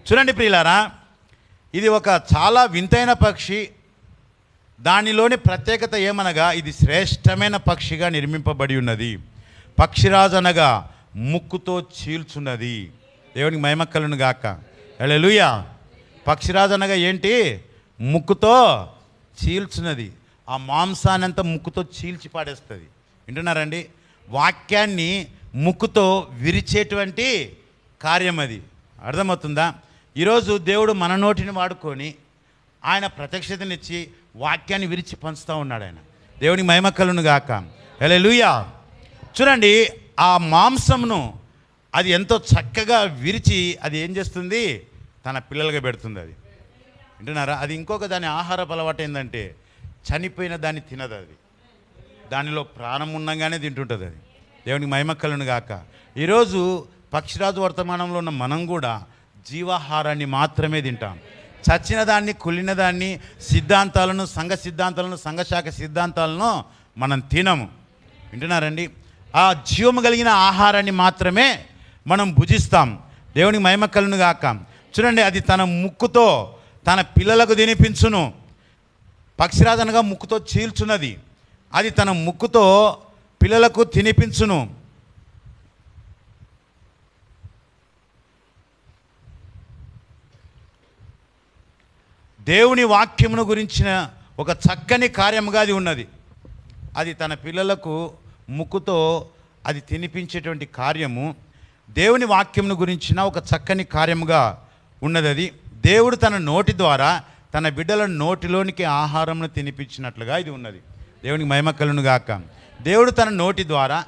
S1: చూడండి ప్రియులారా, ఇది ఒక చాలా వింతైన పక్షి. దానిలోని ప్రత్యేకత ఏమనగా ఇది శ్రేష్టమైన పక్షిగా నిర్మింపబడి ఉన్నది. పక్షిరాజు అనగా ముక్కుతో చీల్చున్నది. దేవునికి మహిమ కలుగును గాక. హల్లెలూయా. పక్షిరాజు అనగా ఏంటి? ముక్కుతో చీల్చున్నది. ఆ మాంసాన్ని అంతా ముక్కుతో చీల్చి పాడేస్తుంది. వింటున్నారండి? వాక్యాన్ని ముక్కుతో విరిచేటువంటి కార్యం అది. అర్థమవుతుందా? ఈరోజు దేవుడు మన నోటిని వాడుకొని ఆయన ప్రత్యక్షతనిచ్చి వాక్యాన్ని విరిచి పంచుతూ ఉన్నాడు ఆయన. దేవునికి మహిమ కలుగును గాక. హల్లెలూయా. చూడండి, ఆ మాంసమును అది ఎంతో చక్కగా విరిచి అది ఏం చేస్తుంది? తన పిల్లలుగా పెడుతుంది. అది వింటున్నారా? అది ఇంకొక దాని ఆహారపు అలవాటు ఏంటంటే చనిపోయిన దాన్ని తినదు. అది దానిలో ప్రాణం ఉండగానే తింటుంటుంది అది. దేవునికి మహిమ కలుగును గాక. ఈరోజు పక్షిరాజు వర్తమానంలో ఉన్న మనం కూడా జీవాహారాన్ని మాత్రమే తింటాం. చచ్చిన దాన్ని, కుళ్ళిన దాన్ని, సిద్ధాంతాలను, సంఘ సిద్ధాంతాలను, సంఘశాఖ సిద్ధాంతాలను మనం తినము. వింటున్నారండి? ఆ జీవము కలిగిన ఆహారాన్ని మాత్రమే మనం భుజిస్తాం. దేవునికి మహిమ కలుగును గాక. చూడండి, అది తన ముక్కుతో తన పిల్లలకు తినిపించును. పక్షిరాజు అనగా ముక్కుతో చీల్చున్నది. అది తన ముక్కుతో పిల్లలకు తినిపించును. దేవుని వాక్యమును గురించిన ఒక చక్కని కార్యముగా అది ఉన్నది. అది తన పిల్లలకు ముక్కుతో అది తినిపించేటువంటి కార్యము దేవుని వాక్యమును గురించిన ఒక చక్కని కార్యముగా ఉన్నది. అది దేవుడు తన నోటి ద్వారా తన బిడ్డల నోటిలోనికి ఆహారమును తినిపించినట్లుగా ఇది ఉన్నది. దేవునికి మహిమ కలుగును గాక. దేవుడు తన నోటి ద్వారా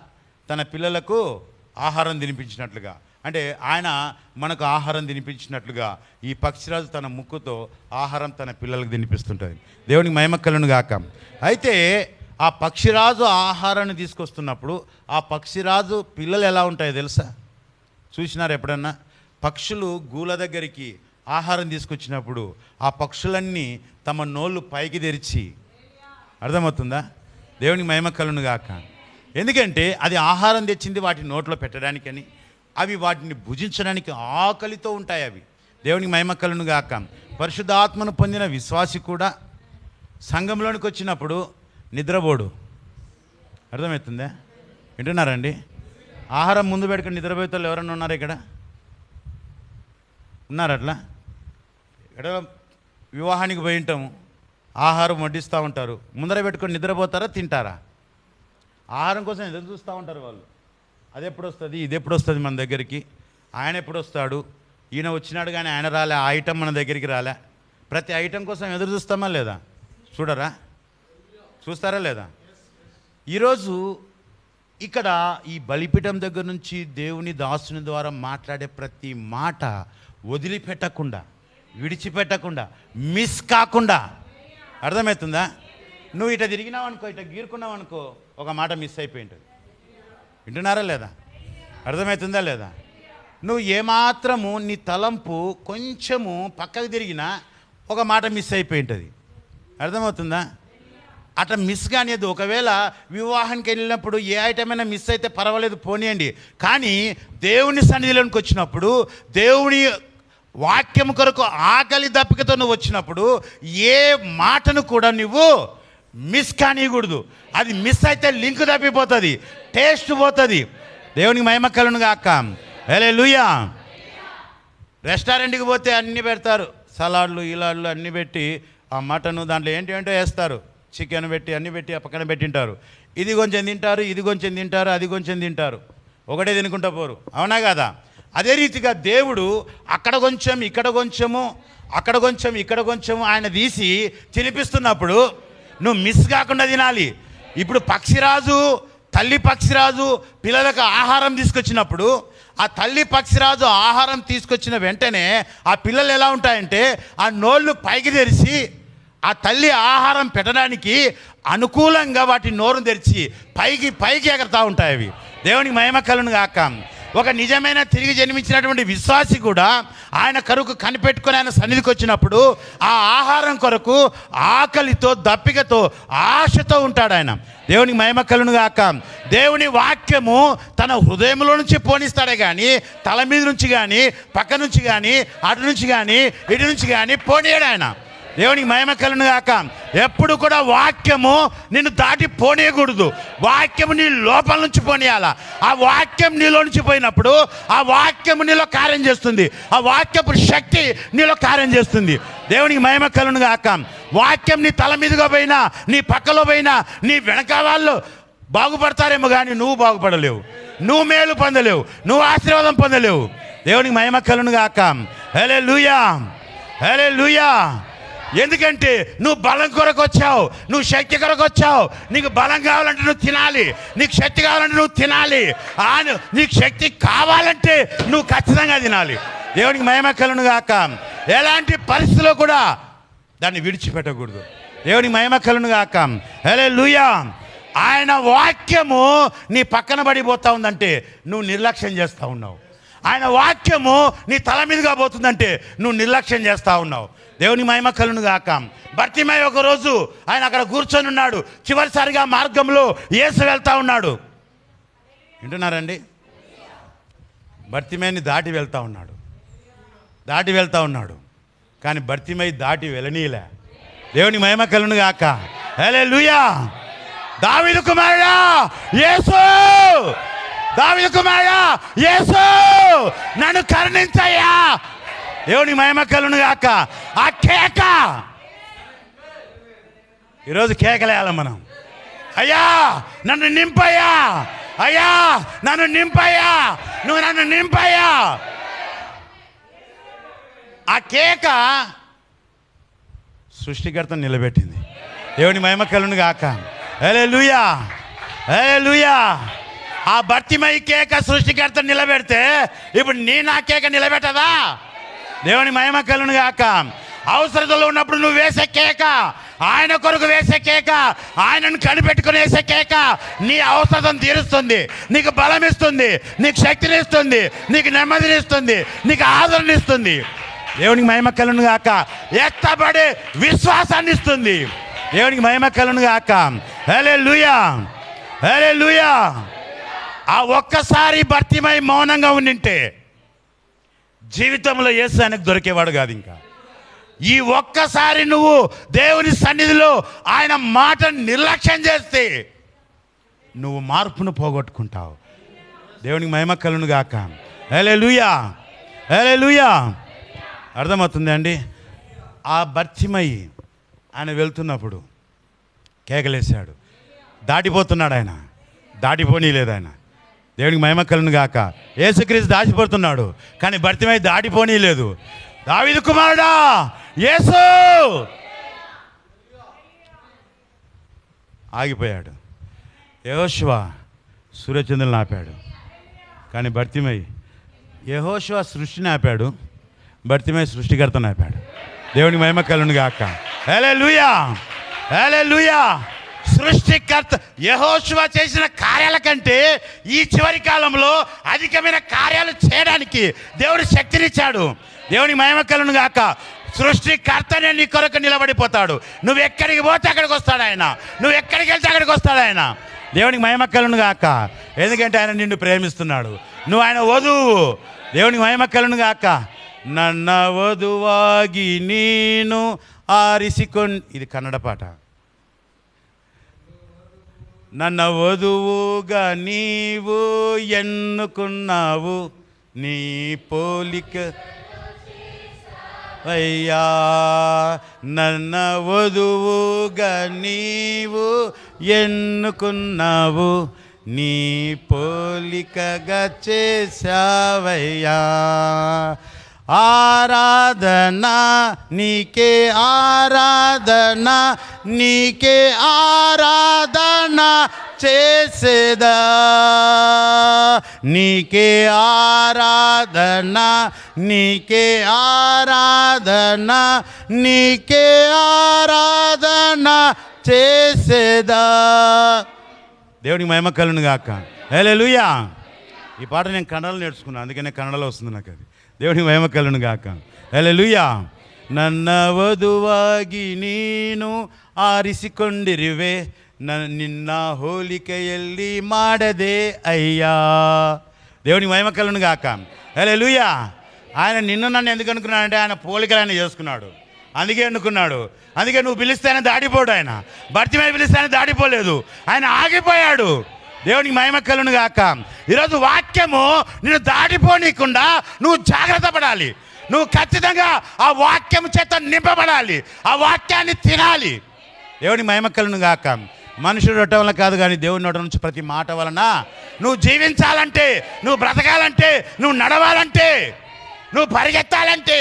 S1: తన పిల్లలకు ఆహారం తినిపించినట్లుగా, అంటే ఆయన మనకు ఆహారం తినిపించినట్లుగా ఈ పక్షిరాజు తన ముక్కుతో ఆహారం తన పిల్లలకు తినిపిస్తుంటుంది. దేవునికి మహిమ కలుగును గాక. అయితే ఆ పక్షిరాజు ఆహారాన్ని తీసుకొస్తున్నప్పుడు ఆ పక్షిరాజు పిల్లలు ఎలా ఉంటాయో తెలుసా? చూసినారు ఎప్పుడన్నా? పక్షులు గూల దగ్గరికి ఆహారం తీసుకొచ్చినప్పుడు ఆ పక్షులన్నీ తమ నోళ్ళు పైకి తెరిచి, అర్థమవుతుందా? దేవునికి మహిమ కలుగును గాక. ఎందుకంటే అది ఆహారం తెచ్చింది వాటి నోట్లో పెట్టడానికని, అవి వాటిని భుజించడానికి ఆకలితో ఉంటాయి. అవి దేవునికి మహిమ కలుగును గాక. పరిశుద్ధాత్మను పొందిన విశ్వాసి కూడా సంఘంలోనికి వచ్చినప్పుడు నిద్రపోడు. అర్థమవుతుందా? వింటున్నారండి? ఆహారం ముందు పెట్టుకుని నిద్రపోతే ఎవరన్నా ఉన్నారు ఇక్కడ? ఉన్నారు అట్లా? ఇక్కడ వివాహానికి పోయి ఉంటాము, ఆహారం వడ్డిస్తూ ఉంటారు, ముందర పెట్టుకొని నిద్రపోతారా, తింటారా? ఆహారం కోసం ఎదురు చూస్తూ ఉంటారు వాళ్ళు. అది ఎప్పుడు వస్తుంది, ఇది ఎప్పుడు వస్తుంది మన దగ్గరికి, ఆయన ఎప్పుడు వస్తాడు, ఈయన వచ్చినాడు కానీ ఆయన రాలే, ఆ ఐటెం మన దగ్గరికి రాలే. ప్రతి ఐటెం కోసం ఎదురు చూస్తామా లేదా? చూడరా? చూస్తారా లేదా? ఈరోజు ఇక్కడ ఈ బలిపీఠం దగ్గర నుంచి దేవుని దాసుని ద్వారా మాట్లాడే ప్రతి మాట వదిలిపెట్టకుండా, విడిచిపెట్టకుండా, మిస్ కాకుండా. అర్థమవుతుందా? నువ్వు ఇట తిరిగినావు అనుకో, ఇట గీరుకున్నావు అనుకో, ఒక మాట మిస్ అయిపోయి ఉంటుంది. వింటున్నారా లేదా? అర్థమవుతుందా లేదా? నువ్వు ఏమాత్రము నీ తలంపు కొంచెము పక్కకు తిరిగినా ఒక మాట మిస్ అయిపోయి ఉంటుంది. అర్థమవుతుందా? అట్లా మిస్ కానిది. ఒకవేళ వివాహానికి వెళ్ళినప్పుడు ఏ ఐటమ్ అయినా మిస్ అయితే పర్వాలేదు, పోనీయండి. కానీ దేవుని సన్నిధిలోనికి వచ్చినప్పుడు, దేవుని వాక్యం కొరకు ఆకలి దప్పికతో నువ్వు వచ్చినప్పుడు ఏ మాటను కూడా నువ్వు మిస్ కానియకూడదు. అది మిస్ అయితే లింక్ తప్పిపోతుంది, టేస్ట్ పోతుంది. దేవునికి మహిమ కలుగును గాక. హల్లెలూయా. రెస్టారెంట్కి పోతే అన్నీ పెడతారు, సలాడ్లు ఇలాడ్లు అన్నీ పెట్టి, ఆ మటను దాంట్లో ఏంటంటే వేస్తారు, చికెన్ పెట్టి అన్నీ పెట్టి ఆ పక్కన పెట్టింటారు. ఇది కొంచెం తింటారు, ఇది కొంచెం తింటారు, అది కొంచెం తింటారు, ఒకటే తినుకుంటా పోరు. అవునా కదా? అదే రీతిగా దేవుడు అక్కడ కొంచెం, ఇక్కడ కొంచెము, అక్కడ కొంచెం, ఇక్కడ కొంచెము ఆయన తీసి తినిపిస్తున్నప్పుడు నువ్వు మిస్ కాకుండా తినాలి. ఇప్పుడు పక్షిరాజు, తల్లి పక్షిరాజు పిల్లలకు ఆహారం తీసుకొచ్చినప్పుడు, ఆ తల్లి పక్షిరాజు ఆహారం తీసుకొచ్చిన వెంటనే ఆ పిల్లలు ఎలా ఉంటాయంటే ఆ నోళ్ళు పైకి తెరిచి ఆ తల్లి ఆహారం పెట్టడానికి అనుకూలంగా వాటి నోరు తెరిచి పైకి పైకి ఎగరుతూ ఉంటాయి అవి. దేవునికి మహిమ కలుగును గాక. ఒక నిజమైన తిరిగి జన్మించినటువంటి విశ్వాసి కూడా ఆయన కొరకు కనిపెట్టుకొని ఆయన సన్నిధికి వచ్చినప్పుడు ఆ ఆహారం కొరకు ఆకలితో, దప్పికతో, ఆశతో ఉంటాడు ఆయన. దేవునికి మహిమ కలుగును గాక. దేవుని వాక్యము తన హృదయంలో నుంచి పోనిస్తాడే కానీ తల మీద నుంచి కానీ, పక్క నుంచి కానీ, అటు నుంచి కానీ, ఇటు నుంచి కానీ పోనీయడు ఆయన. దేవునికి మహిమ కలుగును గాక. ఎప్పుడు కూడా వాక్యము నిన్ను దాటి పోనీయకూడదు. వాక్యము నీ లోపల నుంచి పోనీయాల. ఆ వాక్యం నీలో నుంచి పోయినప్పుడు ఆ వాక్యము నీలో కార్యం చేస్తుంది, ఆ వాక్యపు శక్తి నీలో కార్యం చేస్తుంది. దేవునికి మహిమ కలుగును గాక. వాక్యం నీ తల మీదుగా పోయినా, నీ పక్కలో పోయినా, నీ వెనక వాళ్ళు బాగుపడతారేమో కానీ నువ్వు బాగుపడలేవు, నువ్వు మేలు పొందలేవు, నువ్వు ఆశీర్వాదం పొందలేవు. దేవునికి మహిమ కలుగును గాక. హల్లెలూయా, హల్లెలూయా. ఎందుకంటే నువ్వు బలం కొరకు వచ్చావు, నువ్వు శక్తి కొరకు వచ్చావు. నీకు బలం కావాలంటే నువ్వు తినాలి, నీకు శక్తి కావాలంటే నువ్వు తినాలి, నీకు శక్తి కావాలంటే నువ్వు ఖచ్చితంగా తినాలి. దేవునికి మహిమ కలుగును గాక. ఎలాంటి పరిస్థితుల్లో కూడా దాన్ని విడిచిపెట్టకూడదు. దేవునికి మహిమ కలుగును గాక. హల్లెలూయా. ఆయన వాక్యము నీ పక్కన పడిపోతా ఉందంటే నువ్వు నిర్లక్ష్యం చేస్తూ ఉన్నావు. ఆయన వాక్యము నీ తల మీదుగా పోతుందంటే నువ్వు నిర్లక్ష్యం చేస్తూ ఉన్నావు. దేవుని మహిమ కలుగును గాక. బర్తిమయి ఒకరోజు ఆయన అక్కడ కూర్చొని ఉన్నాడు. చివరిసారిగా మార్గంలో యేసు వెళ్తా ఉన్నాడు. వింటున్నారండి? బర్తిమయిని దాటి వెళ్తా ఉన్నాడు. కానీ బర్తిమయి దాటి వెళ్ళనీలే. దేవుని మహిమ కలుగును గాక. హల్లెలూయా. దావీదు కుమారుడా యేసు, దావీదు కుమారుడా యేసు, నన్ను కరుణించయ్యా. దేవుని మహిమ కలుగును గాక. ఆ కేక ఈరోజు కేకలేయాలి మనం. అయ్యా నన్ను నింపయ్యా, అయ్యా నన్ను నింపయ్యా, నువ్వు నన్ను నింపయ్యా. ఆ కేక సృష్టికర్తను నిలబెట్టింది. దేవుని మహిమ కలుగును గాక. హల్లెలూయా, హల్లెలూయా. ఆ బర్తిమయి కేక సృష్టికర్తను నిలబెడితే ఇప్పుడు నా కేక నిలబెట్టదా? దేవుని మహిమ కలుగును గాక. అవసరతలో ఉన్నప్పుడు నువ్వు వేసే కేక, ఆయన కొరకు వేసే కేక, ఆయనను కనిపెట్టుకుని వేసే కేక నీ అవసరం తీరుస్తుంది, నీకు బలం ఇస్తుంది, నీకు శక్తిని ఇస్తుంది, నీకు నెమ్మదిని ఇస్తుంది, నీకు ఆదరణ ఇస్తుంది. దేవునికి మహిమ కలుగును గాక. ఎత్తబడే విశ్వాసాన్ని ఇస్తుంది. దేవునికి మహిమ కలుగును గాక. హల్లెలూయా. హల్లెలూయా. ఆ ఒక్కసారి భర్తీమై మౌనంగా ఉండింటే జీవితంలో యేసు ఆయనకు దొరికేవాడు కాదు. ఇంకా ఈ ఒక్కసారి నువ్వు దేవుని సన్నిధిలో ఆయన మాటను నిర్లక్ష్యం చేస్తే నువ్వు మార్పును పోగొట్టుకుంటావు. దేవునికి మహిమ కలుగును గాక. హల్లెలూయా, హల్లెలూయా. అర్థమవుతుంది అండి. ఆ భర్తీమై ఆయన వెళ్తున్నప్పుడు కేకలేశాడు. దాటిపోతున్నాడు ఆయన, దాటిపోనీలేదు ఆయన. దేవునికి మహిమ కలుగును గాక. యేసుక్రీస్తు దాచిపోతున్నాడు, కానీ భర్తీమై దాటిపోనీలేదు. దావీదు కుమారుడా యేసు ఆగిపోయాడు. యెహోషువ సూర్యచంద్రులను ఆపాడు, కానీ భర్తీమై యెహోషువ సృష్టిని ఆపాడు, భర్తీమై సృష్టికర్తను ఆపాడు. దేవునికి మహిమ కలుగును గాక. హల్లెలూయా, హల్లెలూయా. సృష్టికర్త యెహోషువ చేసిన కార్యాల కంటే ఈ చివరి కాలంలో అధికమైన కార్యాలు చేయడానికి దేవుడు శక్తినిచ్చాడు. దేవునికి మహిమ కలుగును గాక. సృష్టికర్తనే నీ కొరకు నిలబడిపోతాడు. నువ్వు ఎక్కడికి పోతే అక్కడికి వస్తాడు ఆయన, నువ్వు ఎక్కడికి వెళ్తే అక్కడికి వస్తాడు ఆయన. దేవునికి మహిమ కలుగును గాక. ఎందుకంటే ఆయన నిన్ను ప్రేమిస్తున్నాడు. నువ్వు ఆయన వధువు. దేవునికి మహిమ కలుగును గాక. నన్న వధుವಾಗಿ ನೀನು ಆರಿಸಿಕೊಂಡ್, ఇది కన్నడ పాట. నన్న వధువుగా నీవు ఎన్నుకున్నావు, నీ పోలిక అయ్యా. నన్న వధువుగా నీవు ఎన్నుకున్నావు, నీ పోలికగా చేశావయ్యా. ఆరాధన నీకే, ఆరాధన నీకే, ఆరాధన చేసేదా నీకే, ఆరాధన నీకే, ఆరాధన నీకే, ఆరాధన చేసేదా. దేవునికి మహిమ కలుగును గాక. హల్లెలూయా. ఈ పాట నేను కన్నడలో నేర్చుకున్నాను, అందుకనే కన్నడలో వస్తుంది నాకు అది. దేవునికి మహిమ కలుగును గాక. హల్లెలూయా. ನನ್ನ ವಧುವಾಗಿ ನೀನು ಆರಿಸಿಕೊಂಡಿರುವೆ, ನಿನ್ನ ಹೋಲಿಕೆಯಲ್ಲಿ ಮಾಡದೆ అయ్యా. దేవునికి మహిమ కలుగును గాక. హల్లెలూయా. ఆయన నిన్ను నన్ను ఎందుకు అనుకున్నాడంటే ఆయన పోలికలు ఆయన చేసుకున్నాడు, అందుకే అనుకున్నాడు. అందుకే నువ్వు పిలిస్తే ఆయన దాడిపోడు. ఆయన భర్తీమై పిలిస్తే ఆయన దాడిపోలేదు, ఆయన ఆగిపోయాడు. దేవునికి మహిమ కలుగును గాక. ఈరోజు వాక్యము నిన్ను దాడిపోనీయకుండా నువ్వు జాగ్రత్త పడాలి. నువ్వు ఖచ్చితంగా ఆ వాక్యం చేత నింపబడాలి, ఆ వాక్యాన్ని తినాలి. దేవుని మహిమ కలుగును గాక. మనుషుడు నోట వలన కాదు, కానీ దేవుని నోట నుంచి ప్రతి మాట వలన నువ్వు జీవించాలంటే, నువ్వు బ్రతకాలంటే, నువ్వు నడవాలంటే, నువ్వు పరిగెత్తాలంటే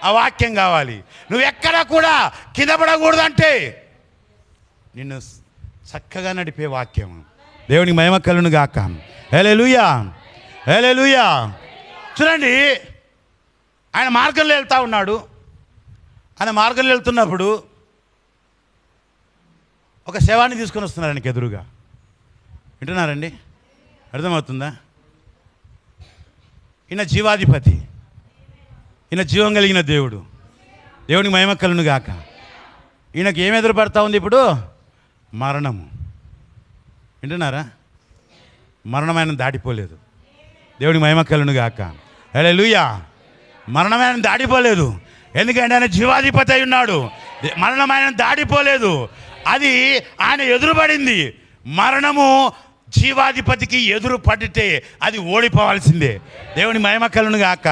S1: ఆ వాక్యం కావాలి. నువ్వు ఎక్కడా కూడా కింద పడకూడదంటే నిన్ను చక్కగా నడిపే వాక్యం. దేవునికి మహిమ కలుగును గాక. హల్లెలూయా, హల్లెలూయా. చూడండి, ఆయన మార్గంలో వెళ్తూ ఉన్నాడు. ఆయన మార్గంలో వెళ్తున్నప్పుడు ఒక శవాన్ని తీసుకొని వస్తున్నారు ఆయనకి ఎదురుగా. వింటున్నారండి? అర్థమవుతుందా? ఈయన జీవాధిపతి, ఈయన జీవం కలిగిన దేవుడు. దేవునికి మహిమ కలుగును గాక. ఈయనకి ఏం ఎదురుపడతా ఉంది ఇప్పుడు? మరణము. వింటున్నారా? మరణం ఆయన దాటిపోలేదు. దేవునికి మహిమ కలుగును గాక. హల్లెలూయా. మరణం ఆయన దాడిపోలేదు, ఎందుకంటే ఆయన జీవాధిపతి అయి ఉన్నాడు. మరణం ఆయన దాడిపోలేదు, అది ఆయన ఎదురుపడింది. మరణము జీవాధిపతికి ఎదురు పడితే అది ఓడిపోవాల్సిందే. దేవుని మహిమ కలుగును గాక.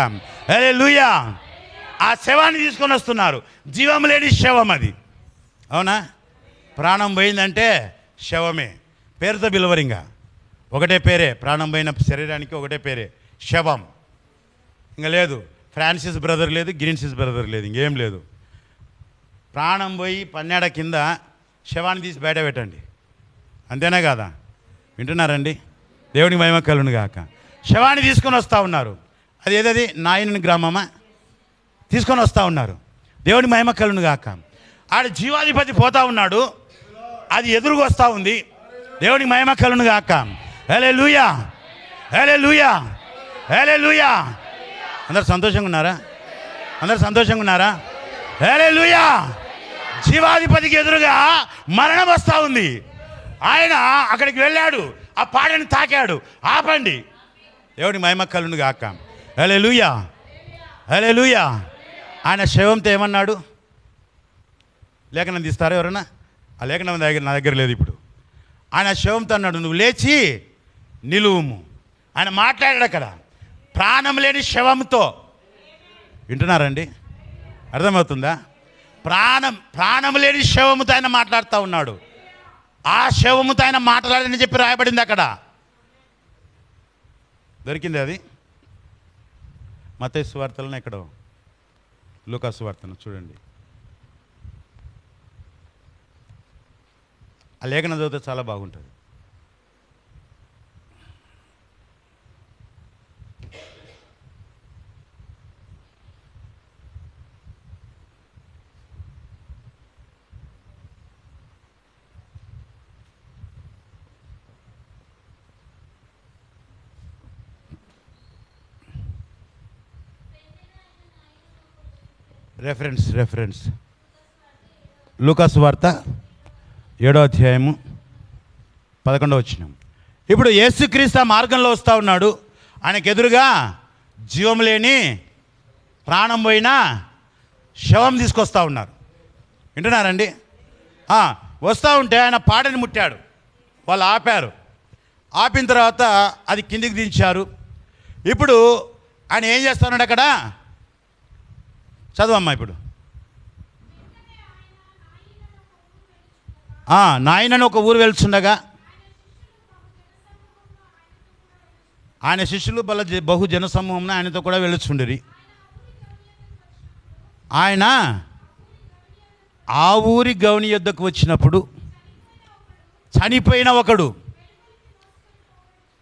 S1: హల్లెలూయా. ఆ శవాన్ని తీసుకొని వస్తున్నారు. జీవం లేని శవం అది, అవునా? ప్రాణం పోయిందంటే శవమే, పేరుతో బిలవరింగా ఒకటే పేరే. ప్రాణం పోయిన శరీరానికి ఒకటే పేరే, శవం. ఇంకా లేదు ఫ్రాన్సిస్ బ్రదర్ లేదు, గ్రీన్సిస్ బ్రదర్ లేదు, ఇంకేం లేదు. ప్రాణం పోయి పన్నెడ కింద శవాన్ని తీసి బయట పెట్టండి, అంతేనా కాదా? వింటున్నారండి? దేవునికి మహిమ కలుగును గాక. శవాన్ని తీసుకొని వస్తూ ఉన్నారు. అది ఏదది? నాయనుని గ్రామమా? తీసుకొని వస్తూ ఉన్నారు. దేవునికి మహిమ కలుగును గాక. ఆడ జీవాధిపతి పోతా ఉన్నాడు, అది ఎదురుగా వస్తూ ఉంది. దేవునికి మహిమ కలుగును గాక. హల్లెలూయా, హల్లెలూయా, హల్లెలూయా. అందరు సంతోషంగా ఉన్నారా? అందరు సంతోషంగా ఉన్నారా? హల్లెలూయా. జీవాధిపతికి ఎదురుగా మరణం వస్తూ ఉంది. ఆయన అక్కడికి వెళ్ళాడు, ఆ పాడని తాకాడు. ఆపండి, దేవుని మహిమ కలుగును గాక. హల్లెలూయా, హల్లెలూయా. ఆయన శవంతో ఏమన్నాడు? లేఖనం తీస్తారా ఎవరన్నా? ఆ లేఖనం నా దగ్గర లేదు ఇప్పుడు. ఆయన శవంతో అన్నాడు, నువ్వు లేచి నిలువుము. ఆయన మాట్లాడాడు అక్కడ ప్రాణం లేని శవంతో. వింటున్నారండి? అర్థమవుతుందా? ప్రాణం లేని శవముతో ఆయన మాట్లాడుతూ ఉన్నాడు. ఆ శవముతో ఆయన మాట్లాడని చెప్పి రాయబడింది అక్కడ. దొరికింది అది మత్తయి సువార్తలను, ఎక్కడో లూకా సువార్తను చూడండి. ఆ లేఖనం చదివితే చాలా బాగుంటుంది. రెఫరెన్స్ లూకా సువార్త 7వ అధ్యాయము 11వ వచనం. ఇప్పుడు యేసుక్రీస్తు ఆ మార్గంలో వస్తూ ఉన్నాడు. ఆయనకు ఎదురుగా జీవం లేని ప్రాణం పోయిన శవం తీసుకొస్తూ ఉన్నారు. వింటున్నారండి? వస్తూ ఉంటే ఆయన పాడని ముట్టాడు. వాళ్ళు ఆపారు. ఆపిన తర్వాత అది కిందికి దించారు. ఇప్పుడు ఆయన ఏం చేస్తున్నాడు అక్కడ? చదువమ్మా ఇప్పుడు. నాయనని ఒక ఊరు వెళ్తుండగా ఆయన శిష్యులు బహు జనసమూహం ఆయనతో కూడా వెళుచుండిరి. ఆయన ఆ ఊరి గౌని యొద్దకు వచ్చినప్పుడు చనిపోయిన ఒకడు,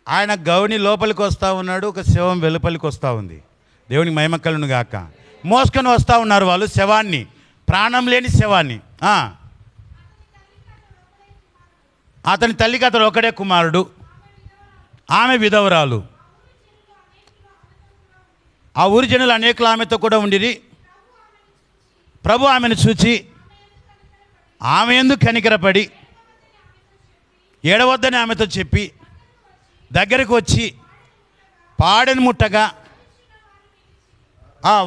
S1: ఆయన గౌని లోపలికి వస్తూ ఉన్నాడు, ఒక శవం వెలుపలికి వస్తూ ఉంది. దేవునికి మహిమ కలుగును గాక. మోసుకొని వస్తూ ఉన్నారు వాళ్ళు శవాన్ని, ప్రాణం లేని శవాన్ని. అతని తల్లికి అతడు ఒకడే కుమారుడు, ఆమె విధవరాలు. ఆ ఊరి జనులు అనేకులు ఆమెతో కూడా ఉండిరి. ప్రభు ఆమెను చూచి ఆమె ఎందుకు కనికరపడి ఏడవద్దని ఆమెతో చెప్పి దగ్గరికి వచ్చి పాడెను ముట్టగా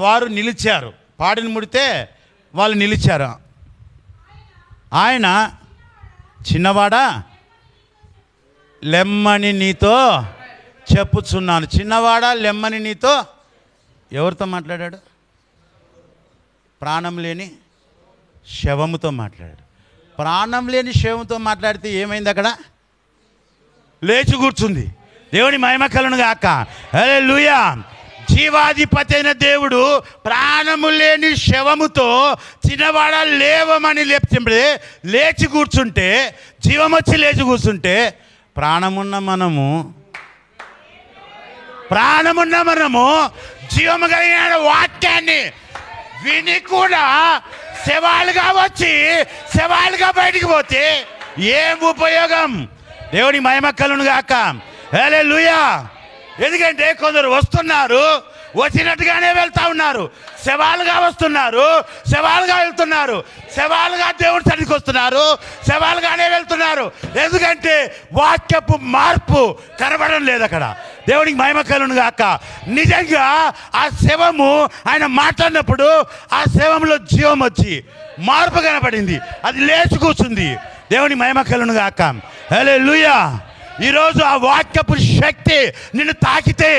S1: వారు నిలిచారు. పాడెను ముడితే వాళ్ళు నిలిచారు. ఆయన, చిన్నవాడా లెమ్మని నీతో చెప్పుచున్నాను. చిన్నవాడా లెమ్మని నీతో ఎవరితో మాట్లాడాడు? ప్రాణం లేని శవముతో మాట్లాడాడు. ప్రాణం లేని శవంతో మాట్లాడితే ఏమైంది అక్కడ? లేచి కూర్చుంది. దేవుని మహిమ కలుగును గాక. హల్లెలూయా. జీవాధిపతి అయిన దేవుడు ప్రాణము లేని శవముతో చిన్నవాడ లేవమని లేపితే లేచి కూర్చుంటే, జీవం వచ్చి లేచి కూర్చుంటే, ప్రాణమున్న మనము జీవము కలిగిన వాక్యాన్ని విని కూడా శవాలుగా వచ్చి శవాలుగా బయటికి పోతే ఏం ఉపయోగం? దేవుని మహిమ కలుగును గాక. హల్లెలూయా. ఎందుకంటే కొందరు వస్తున్నారు, వచ్చినట్టుగానే వెళ్తూ ఉన్నారు, శవాలుగా వస్తున్నారు, శవాలుగా వెళ్తున్నారు, శవాలుగా దేవుడి సన్నిధికి వస్తున్నారు, శవాలుగానే వెళ్తున్నారు. ఎందుకంటే వాక్యపు మార్పు కనబడడం లేదు అక్కడ. దేవునికి మహిమ కలుగును గాక. నిజంగా ఆ శవము ఆయన మాట్లాడినప్పుడు ఆ శవంలో జీవం వచ్చి మార్పు కనబడింది, అది లేచి కూర్చుంది. దేవుని మహిమ కలుగును గాక. హల్లెలూయా. ఈరోజు ఆ వాక్యపు శక్తి నిన్ను తాకితే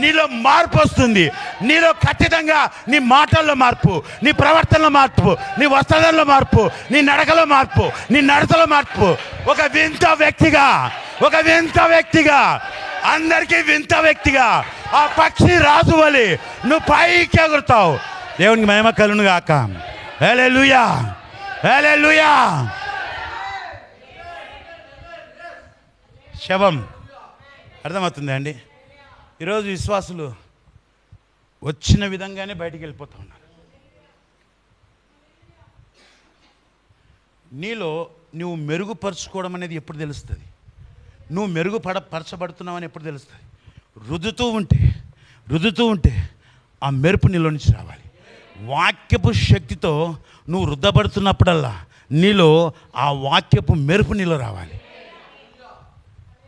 S1: నీలో మార్పు వస్తుంది. నీలో ఖచ్చితంగా నీ మాటల్లో మార్పు, నీ ప్రవర్తనలో మార్పు, నీ వస్త్రాలలో మార్పు, నీ నడకలో మార్పు, నీ నడతలో మార్పు. ఒక వింత వ్యక్తిగా అందరికీ వింత వ్యక్తిగా ఆ పక్షి రాజు వలె నువ్వు పైకి ఎగురుతావు. దేవునికి మహిమ కలుగును గాక. హల్లెలూయా, హల్లెలూయా. శవం అర్థమవుతుంది అండి. ఈరోజు విశ్వాసులు వచ్చిన విధంగానే బయటికి వెళ్ళిపోతూ ఉన్నారు. నీలో నువ్వు మెరుగుపరుచుకోవడం అనేది ఎప్పుడు తెలుస్తుంది? నువ్వు పరచబడుతున్నావని ఎప్పుడు తెలుస్తుంది? రుద్దుతూ ఉంటే ఆ మెరుపు నీలో నుంచి రావాలి. వాక్యపు శక్తితో నువ్వు రుద్దబడుతున్నప్పుడల్లా నీలో ఆ వాక్యపు మెరుపు నీలో రావాలి.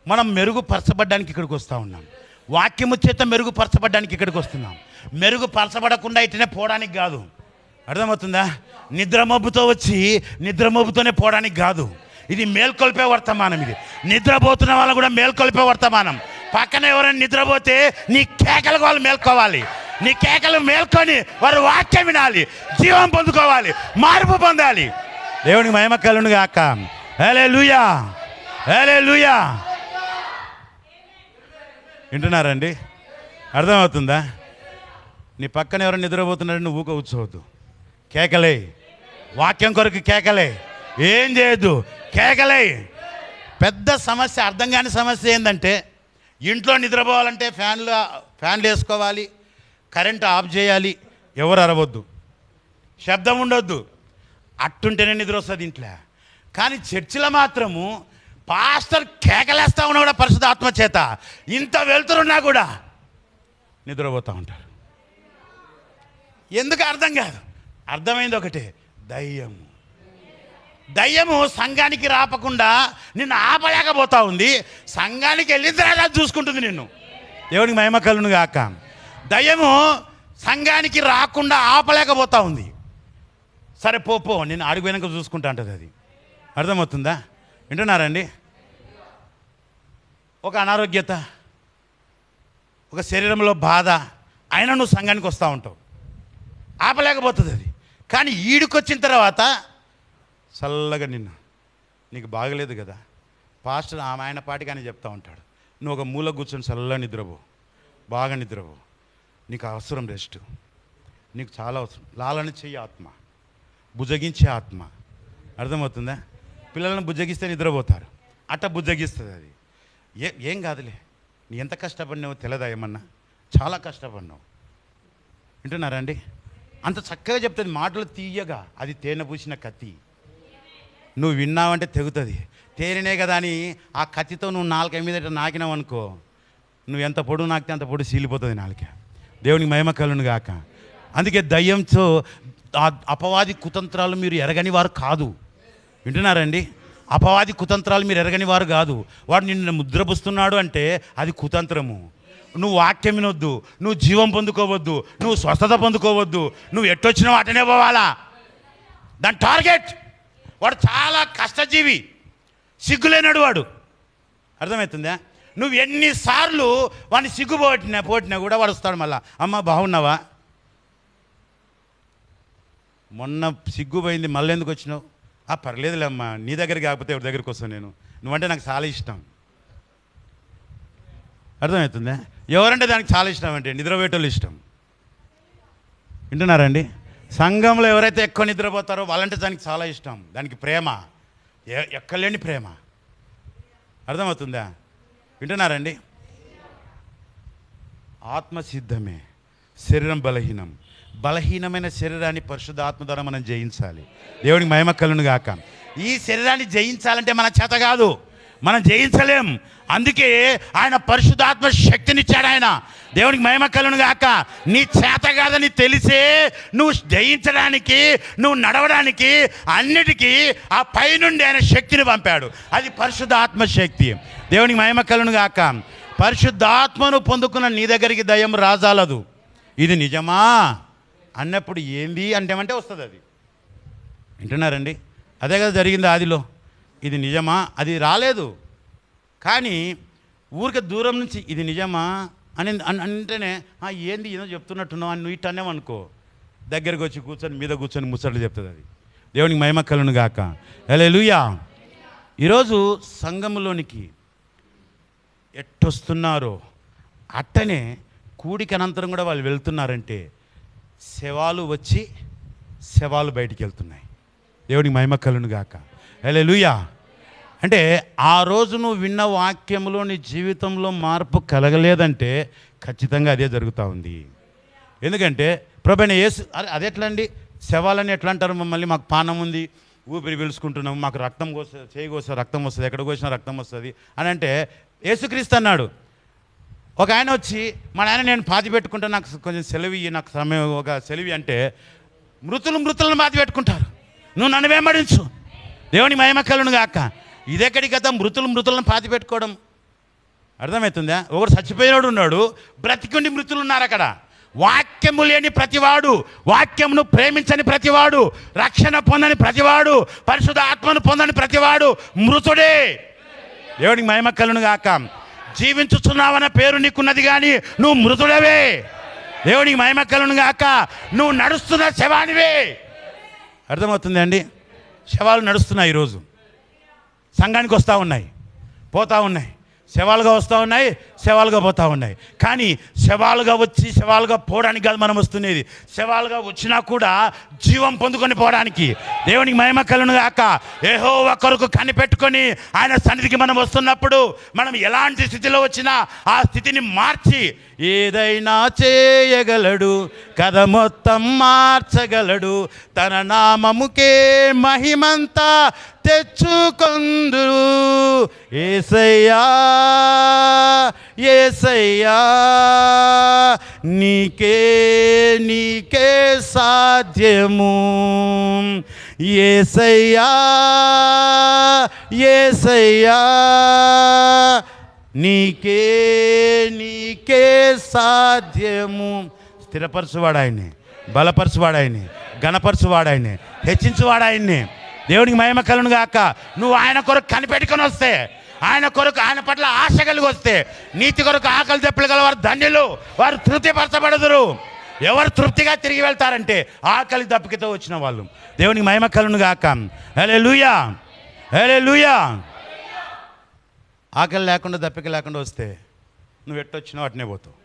S1: మనం మెరుగుపరచబడ్డానికి ఇక్కడికి వస్తూ ఉన్నాం. వాక్యము చేత మెరుగుపరచబడ్డానికి ఇక్కడికి వస్తున్నాం. మెరుగుపరచబడకుండా ఇట్లనే పోవడానికి కాదు. అర్థమవుతుందా? నిద్రమబ్బుతో వచ్చి నిద్రమబ్బుతోనే పోవడానికి కాదు. ఇది మేల్కొల్పే వర్తమానం. ఇది నిద్రపోతున్న వాళ్ళు కూడా మేల్కొల్పే వర్తమానం. పక్కన ఎవరైనా నిద్రపోతే నీ కేకలకు వాళ్ళు మేల్కోవాలి. నీ కేకలు మేల్కొని వారు వాక్యం వినాలి, జీవం పొందుకోవాలి, మార్పు పొందాలి. దేవునికి మహిమ కలుగును గాక. హల్లెలూయా, హల్లెలూయా. వింటున్నారండి? అర్థమవుతుందా? నీ పక్కన ఎవరైనా నిద్రపోతున్నారని నువ్వు కూర్చోవద్దు. కేకలే, వాక్యం కొరకు కేకలే, ఏం చేయొద్దు, కేకలే. పెద్ద సమస్య, అర్థం కాని సమస్య ఏంటంటే ఇంట్లో నిద్రపోవాలంటే ఫ్యాన్లు వేసుకోవాలి, కరెంటు ఆఫ్ చేయాలి, ఎవరు అరవద్దు, శబ్దం ఉండొద్దు, అట్టుంటేనే నిద్ర వస్తుంది ఇంట్లో. కానీ చర్చిలో మాత్రము పాస్టర్ కేకలేస్తా ఉన్నా కూడా పరిశుద్ధాత్మ చేత ఇంత వెళ్తున్నా కూడా నిద్రపోతూ ఉంటారు. ఎందుకు అర్థం కాదు. అర్థమైంది ఒకటే, దయ్యము సంఘానికి రాపకుండా నిన్ను ఆపలేకపోతా ఉంది. సంఘానికి వెళ్ళిన తర్వాత చూసుకుంటుంది నిన్ను. దేవునికి మహిమ కలుగును గాక. దయ్యము సంఘానికి రాకుండా ఆపలేకపోతా ఉంది. సరే పో నేను అడిగిపోయినాక చూసుకుంటా అంటది అది. అర్థమవుతుందా? వింటున్నారండి? ఒక అనారోగ్యత, ఒక శరీరంలో బాధ అయినా నువ్వు సంఘానికి వస్తూ ఉంటావు, ఆపలేకపోతుంది అది. కానీ ఈడికొచ్చిన తర్వాత చల్లగా నీకు బాగలేదు కదా, పాస్టర్ ఆయన పాటికి అని చెప్తా ఉంటాడు. నువ్వు ఒక మూల కూర్చొని చల్లగా నిద్రపో, బాగా నిద్రపో, నీకు అవసరం రెస్ట్, నీకు చాలా అవసరం. లాలన చెయ్యి ఆత్మ, బుజ్జగించే ఆత్మ. అర్థమవుతుందా? పిల్లలను బుజ్జగిస్తే నిద్రపోతారు, అట్ట బుజ్జగిస్తుంది అది. ఏం కాదులే, నీ ఎంత కష్టపడినావో తెలదా ఏమన్నా? చాలా కష్టపడినావు. వింటున్నారండి? అంత చక్కగా చెప్తుంది, మాటలు తీయగా. అది తేనె పూసిన కత్తి. నువ్వు విన్నావంటే తెగుతుంది. తేనెనే కదా అని ఆ కత్తితో నువ్వు నాలుక మీద నాకినావు అనుకో, నువ్వు ఎంత పొడుగు నాకితే అంత పొడుగు సీలిపోతుంది నాలుక. దేవునికి మహిమ కలుగును గాక. అందుకే దయ్యంతో అపవాది కుతంత్రాలు మీరు ఎరగని వారు కాదు. వింటున్నారండి? అపవాది కుతంత్రాలు మీరు ఎరగని వారు కాదు. వాడు నిన్ను ముద్రపుస్తున్నాడు అంటే అది కుతంత్రము. నువ్వు వాక్యం వినొద్దు, నువ్వు జీవం పొందుకోవద్దు, నువ్వు స్వస్థత పొందుకోవద్దు, నువ్వు ఎట్టొచ్చినావు అటనే పోవాలా. దాని టార్గెట్. వాడు చాలా కష్టజీవి, సిగ్గులేనాడు వాడు. అర్థమవుతుందా? నువ్వు ఎన్నిసార్లు వాడిని సిగ్గు పోటినా కూడా వాడు వస్తాడు మళ్ళా. అమ్మ బాగున్నావా? మొన్న సిగ్గు పోయింది, మళ్ళీ ఎందుకు వచ్చినావు? పర్లేదులే అమ్మా, నీ దగ్గరికి కాకపోతే ఎవరి దగ్గరికి వస్తాను నేను, నువ్వంటే నాకు చాలా ఇష్టం. అర్థమవుతుందా? ఎవరంటే దానికి చాలా ఇష్టం అంటే నిద్రపోయేటోళ్ళు ఇష్టం. వింటున్నారండి? సంఘంలో ఎవరైతే ఎక్కువ నిద్రపోతారో వాళ్ళంటే దానికి చాలా ఇష్టం. దానికి ప్రేమ, ఎక్కలేని ప్రేమ. అర్థమవుతుందా? వింటున్నారండి? ఆత్మ సిద్ధమే, శరీరం బలహీనం. బలహీనమైన శరీరాన్ని పరిశుద్ధాత్మ ద్వారా మనం జయించాలి. దేవునికి మహిమ కలుగును గాక. ఈ శరీరాన్ని జయించాలంటే మన చేత కాదు, మనం జయించలేం. అందుకే ఆయన పరిశుద్ధాత్మ శక్తినిచ్చాడు ఆయన. దేవునికి మహిమ కలుగును గాక. నీ చేత కాదని తెలిసే నువ్వు జయించడానికి, నువ్వు నడవడానికి, అన్నిటికీ ఆ పైనుండి ఆయన శక్తిని పంపాడు. అది పరిశుద్ధాత్మ శక్తి. దేవునికి మహిమ కలుగును గాక. పరిశుద్ధాత్మను పొందుకున్న నీ దగ్గరికి దయ్యం రాజాలదు. ఇది నిజమా అన్నప్పుడు ఏంది అంటే వస్తుంది అది. వింటున్నారండి? అదే కదా జరిగింది ఆదిలో. ఇది నిజమా? అది రాలేదు. కానీ ఊరికే దూరం నుంచి ఇది నిజమా అని అంటేనే ఏంది ఏదో చెప్తున్నట్టున్నావు అని నువ్వు ఇట్టనేమనుకో, దగ్గరికి వచ్చి కూర్చొని మీద కూర్చొని ముచ్చట్లు చెప్తుంది అది. దేవునికి మహిమ కలుగును గాక. హల్లెలూయా. ఈరోజు సంఘములోనికి ఎట్టొస్తున్నారో అట్టనే కూడికి అనంతరం కూడా వాళ్ళు వెళ్తున్నారంటే శవాలు వచ్చి శవాలు బయటికి వెళ్తున్నాయి. దేవునికి మహిమ కలుగును గాక. హల్లెలూయా. అంటే ఆ రోజు నువ్వు విన్న వాక్యంలో నీ జీవితంలో మార్పు కలగలేదంటే ఖచ్చితంగా అదే జరుగుతూ ఉంది. ఎందుకంటే ప్రభువైన యేసు అది ఎట్లా అండి, శవాలని ఎట్లా అంటారు మమ్మల్ని? మాకు పానం ఉంది, ఊపిరి పీల్చుకుంటున్నాము, మాకు రక్తం చేయకోసా రక్తం వస్తుంది, ఎక్కడ కోసినా రక్తం వస్తుంది అని అంటే యేసుక్రీస్తు అన్నాడు. ఒక ఆయన వచ్చి మా నాయన నేను పాతి పెట్టుకుంటా, నాకు కొంచెం సెలవు, నాకు సమయం ఒక సెలవు అంటే మృతులను పాతి పెట్టుకుంటారు. నువ్వు నన్ను వెంబడించు. దేవుని మహిమ కలుగును గాక. ఇదెక్కడి కదా మృతులను పాతి పెట్టుకోవడం. అర్థమవుతుందా? ఒకడు చచ్చిపోయినాడు ఉన్నాడు, బ్రతికుండి మృతులు ఉన్నారు అక్కడ. వాక్యము లేని ప్రతివాడు, వాక్యమును ప్రేమించని ప్రతివాడు, రక్షణ పొందని ప్రతివాడు, పరిశుద్ధ ఆత్మను పొందని ప్రతివాడు మృతుడే. దేవునికి మహిమ కలుగును గాక. జీవించుచున్నావన్న పేరు నీకున్నది కానీ నువ్వు మృతుడవే. దేవునికి మహిమ కలుగును గాక. నువ్వు నడుస్తున్న శవానివే. అర్థమవుతుంది అండి? శవాలు నడుస్తున్నాయి, ఈరోజు సంఘానికి వస్తూ ఉన్నాయి, పోతూ ఉన్నాయి, శవాలుగా వస్తూ ఉన్నాయి, శవాలుగా పోతూ ఉన్నాయి. కానీ శవాలుగా వచ్చి శవాలుగా పోవడానికి కాదు మనం వస్తున్నది. శవాలుగా వచ్చినా కూడా జీవం పొందుకొని పోవడానికి. దేవునికి మహిమ కలుగును గాక. యెహోవా కొరకు కనిపెట్టుకొని ఆయన సన్నిధికి మనం వస్తున్నప్పుడు మనం ఎలాంటి స్థితిలో వచ్చినా ఆ స్థితిని మార్చి ఏదైనా చేయగలడు, కథ మొత్తం మార్చగలడు, తన నామముకే మహిమంతా తెచ్చుకొందురు. యేసయ్యా యేసయ్యా నీకే నీకే సాధ్యము. యేసయ్యా యేసయ్యా నీకే నీకే సాధ్యము. స్థిరపరచువాడు ఆయన్ని, బలపరచువాడు ఆయన్ని, ఘనపరచువాడు ఆయన్ని, హెచ్చించువాడు ఆయన్ని. దేవునికి మహిమ కలుగును గాక. నువ్వు ఆయన కొరకు కనిపెట్టుకొని వస్తే, ఆయన కొరకు ఆయన పట్ల ఆశ కలిగి వస్తే, నీతి కొరకు ఆకలి దెప్పులు గల వారు ధన్యులు, వారు తృప్తిపరచబడదురు. ఎవరు తృప్తిగా తిరిగి వెళ్తారంటే ఆకలి దప్పికతో వచ్చిన వాళ్ళు. దేవునికి మహిమ కలుగును గాక. హల్లెలూయా హల్లెలూయా. ఆకలి లేకుండా దప్పిక లేకుండా వస్తే నువ్వు ఎట్టొచ్చినావు అట్నే పోతావు.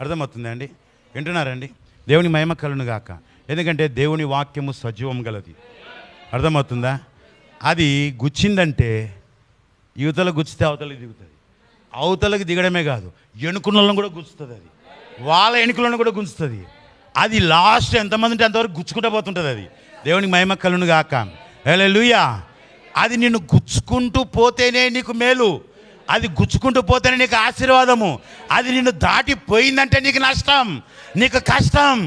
S1: అర్థమవుతుంది అండి? వింటున్నారండి? దేవుని మహిమ కలుగును గాక. ఎందుకంటే దేవుని వాక్యము సజీవం గలది. అర్థమవుతుందా? అది గుచ్చిందంటే యువతల గుచ్చితే అవతలకి దిగుతుంది. అవతలకి దిగడమే కాదు, ఎనుకులను కూడా గుచ్చుతుంది. అది వాళ్ళ ఎనుకలను కూడా గుంచుతుంది. అది లాస్ట్ ఎంతమంది ఉంటే అంతవరకు గుచ్చుకుంటూ పోతుంటుంది. అది దేవునికి మహిమ కలుగును గాక. హల్లెలూయా. అది నిన్ను గుచ్చుకుంటూ పోతేనే నీకు మేలు, అది గుచ్చుకుంటూ పోతేనే నీకు ఆశీర్వాదము. అది నిన్ను దాటిపోయిందంటే నీకు నష్టం, నీకు కష్టం.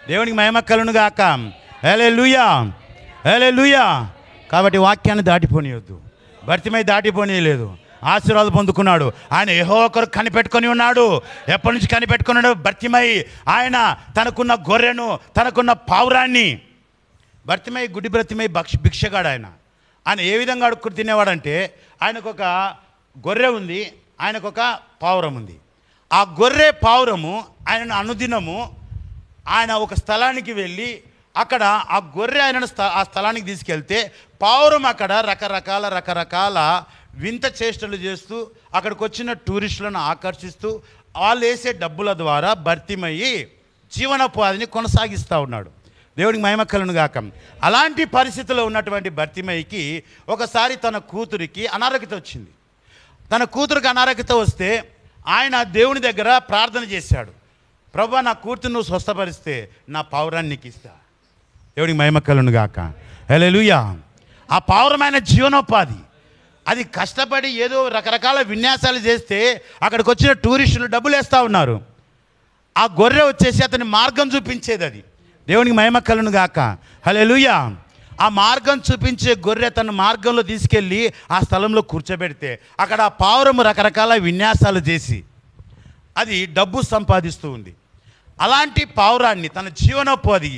S1: దేవునికి మహిమ కలుగును గాక. హల్లెలూయా హల్లెలూయా. కాబట్టి వాక్యాన్ని దాటిపోనియొద్దు. భర్తిమై దాటిపోనీయలేదు, ఆశీర్వాదం పొందుకున్నాడు. ఆయన యెహోవా కొరకు కనిపెట్టుకొని ఉన్నాడు. ఎప్పటి నుంచి కనిపెట్టుకున్నాడు? భర్తిమై ఆయన తనకున్న గొర్రెను, తనకున్న పావురాన్ని, భర్తిమై గుడి బ్రతిమై భిక్షగాడు. ఆయన ఏ విధంగా అడుక్కు తినేవాడంటే, ఆయనకు ఒక గొర్రె ఉంది, ఆయనకు ఒక పావురం ఉంది. ఆ గొర్రె పావురము ఆయనను అనుదినము ఆయన ఒక స్థలానికి వెళ్ళి అక్కడ ఆ గొర్రె ఆయన ఆ స్థలానికి తీసుకెళ్తే పావురం అక్కడ రకరకాల వింత చేష్టలు చేస్తూ అక్కడికి వచ్చిన టూరిస్టులను ఆకర్షిస్తూ వాళ్ళు వేసే డబ్బుల ద్వారా భర్తీమయ్యి జీవనోపాధిని కొనసాగిస్తూ ఉన్నాడు. దేవుడికి మహిమ కలుగును గాక. అలాంటి పరిస్థితిలో ఉన్నటువంటి భర్తీమయ్యకి ఒకసారి తన కూతురికి అనారోగ్యత వచ్చింది. తన కూతురికి అనారోగ్యత వస్తే ఆయన దేవుని దగ్గర ప్రార్థన చేశాడు. ప్రభువా, నా కూతురు నువ్వు స్వస్థపరిస్తే నా పావురాన్ని నీకు ఇస్తా. దేవుడికి మహిమ కలుగును గాక. హల్లెలూయా. ఆ పావురమైన జీవనోపాధి. అది కష్టపడి ఏదో రకరకాల విన్యాసాలు చేస్తే అక్కడికి వచ్చిన టూరిస్టులు డబ్బులు వేస్తూ ఉన్నారు. ఆ గొర్రె వచ్చేసి అతని మార్గం చూపించేది. అది దేవునికి మహిమ కలుగును గాక. హల్లెలూయా. ఆ మార్గం చూపించే గొర్రె తన మార్గంలో తీసుకెళ్ళి ఆ స్థలంలో కూర్చోబెడితే అక్కడ ఆ పావురము రకరకాల విన్యాసాలు చేసి అది డబ్బు సంపాదిస్తూ ఉంది. అలాంటి పావురాన్ని, తన జీవనోపాధి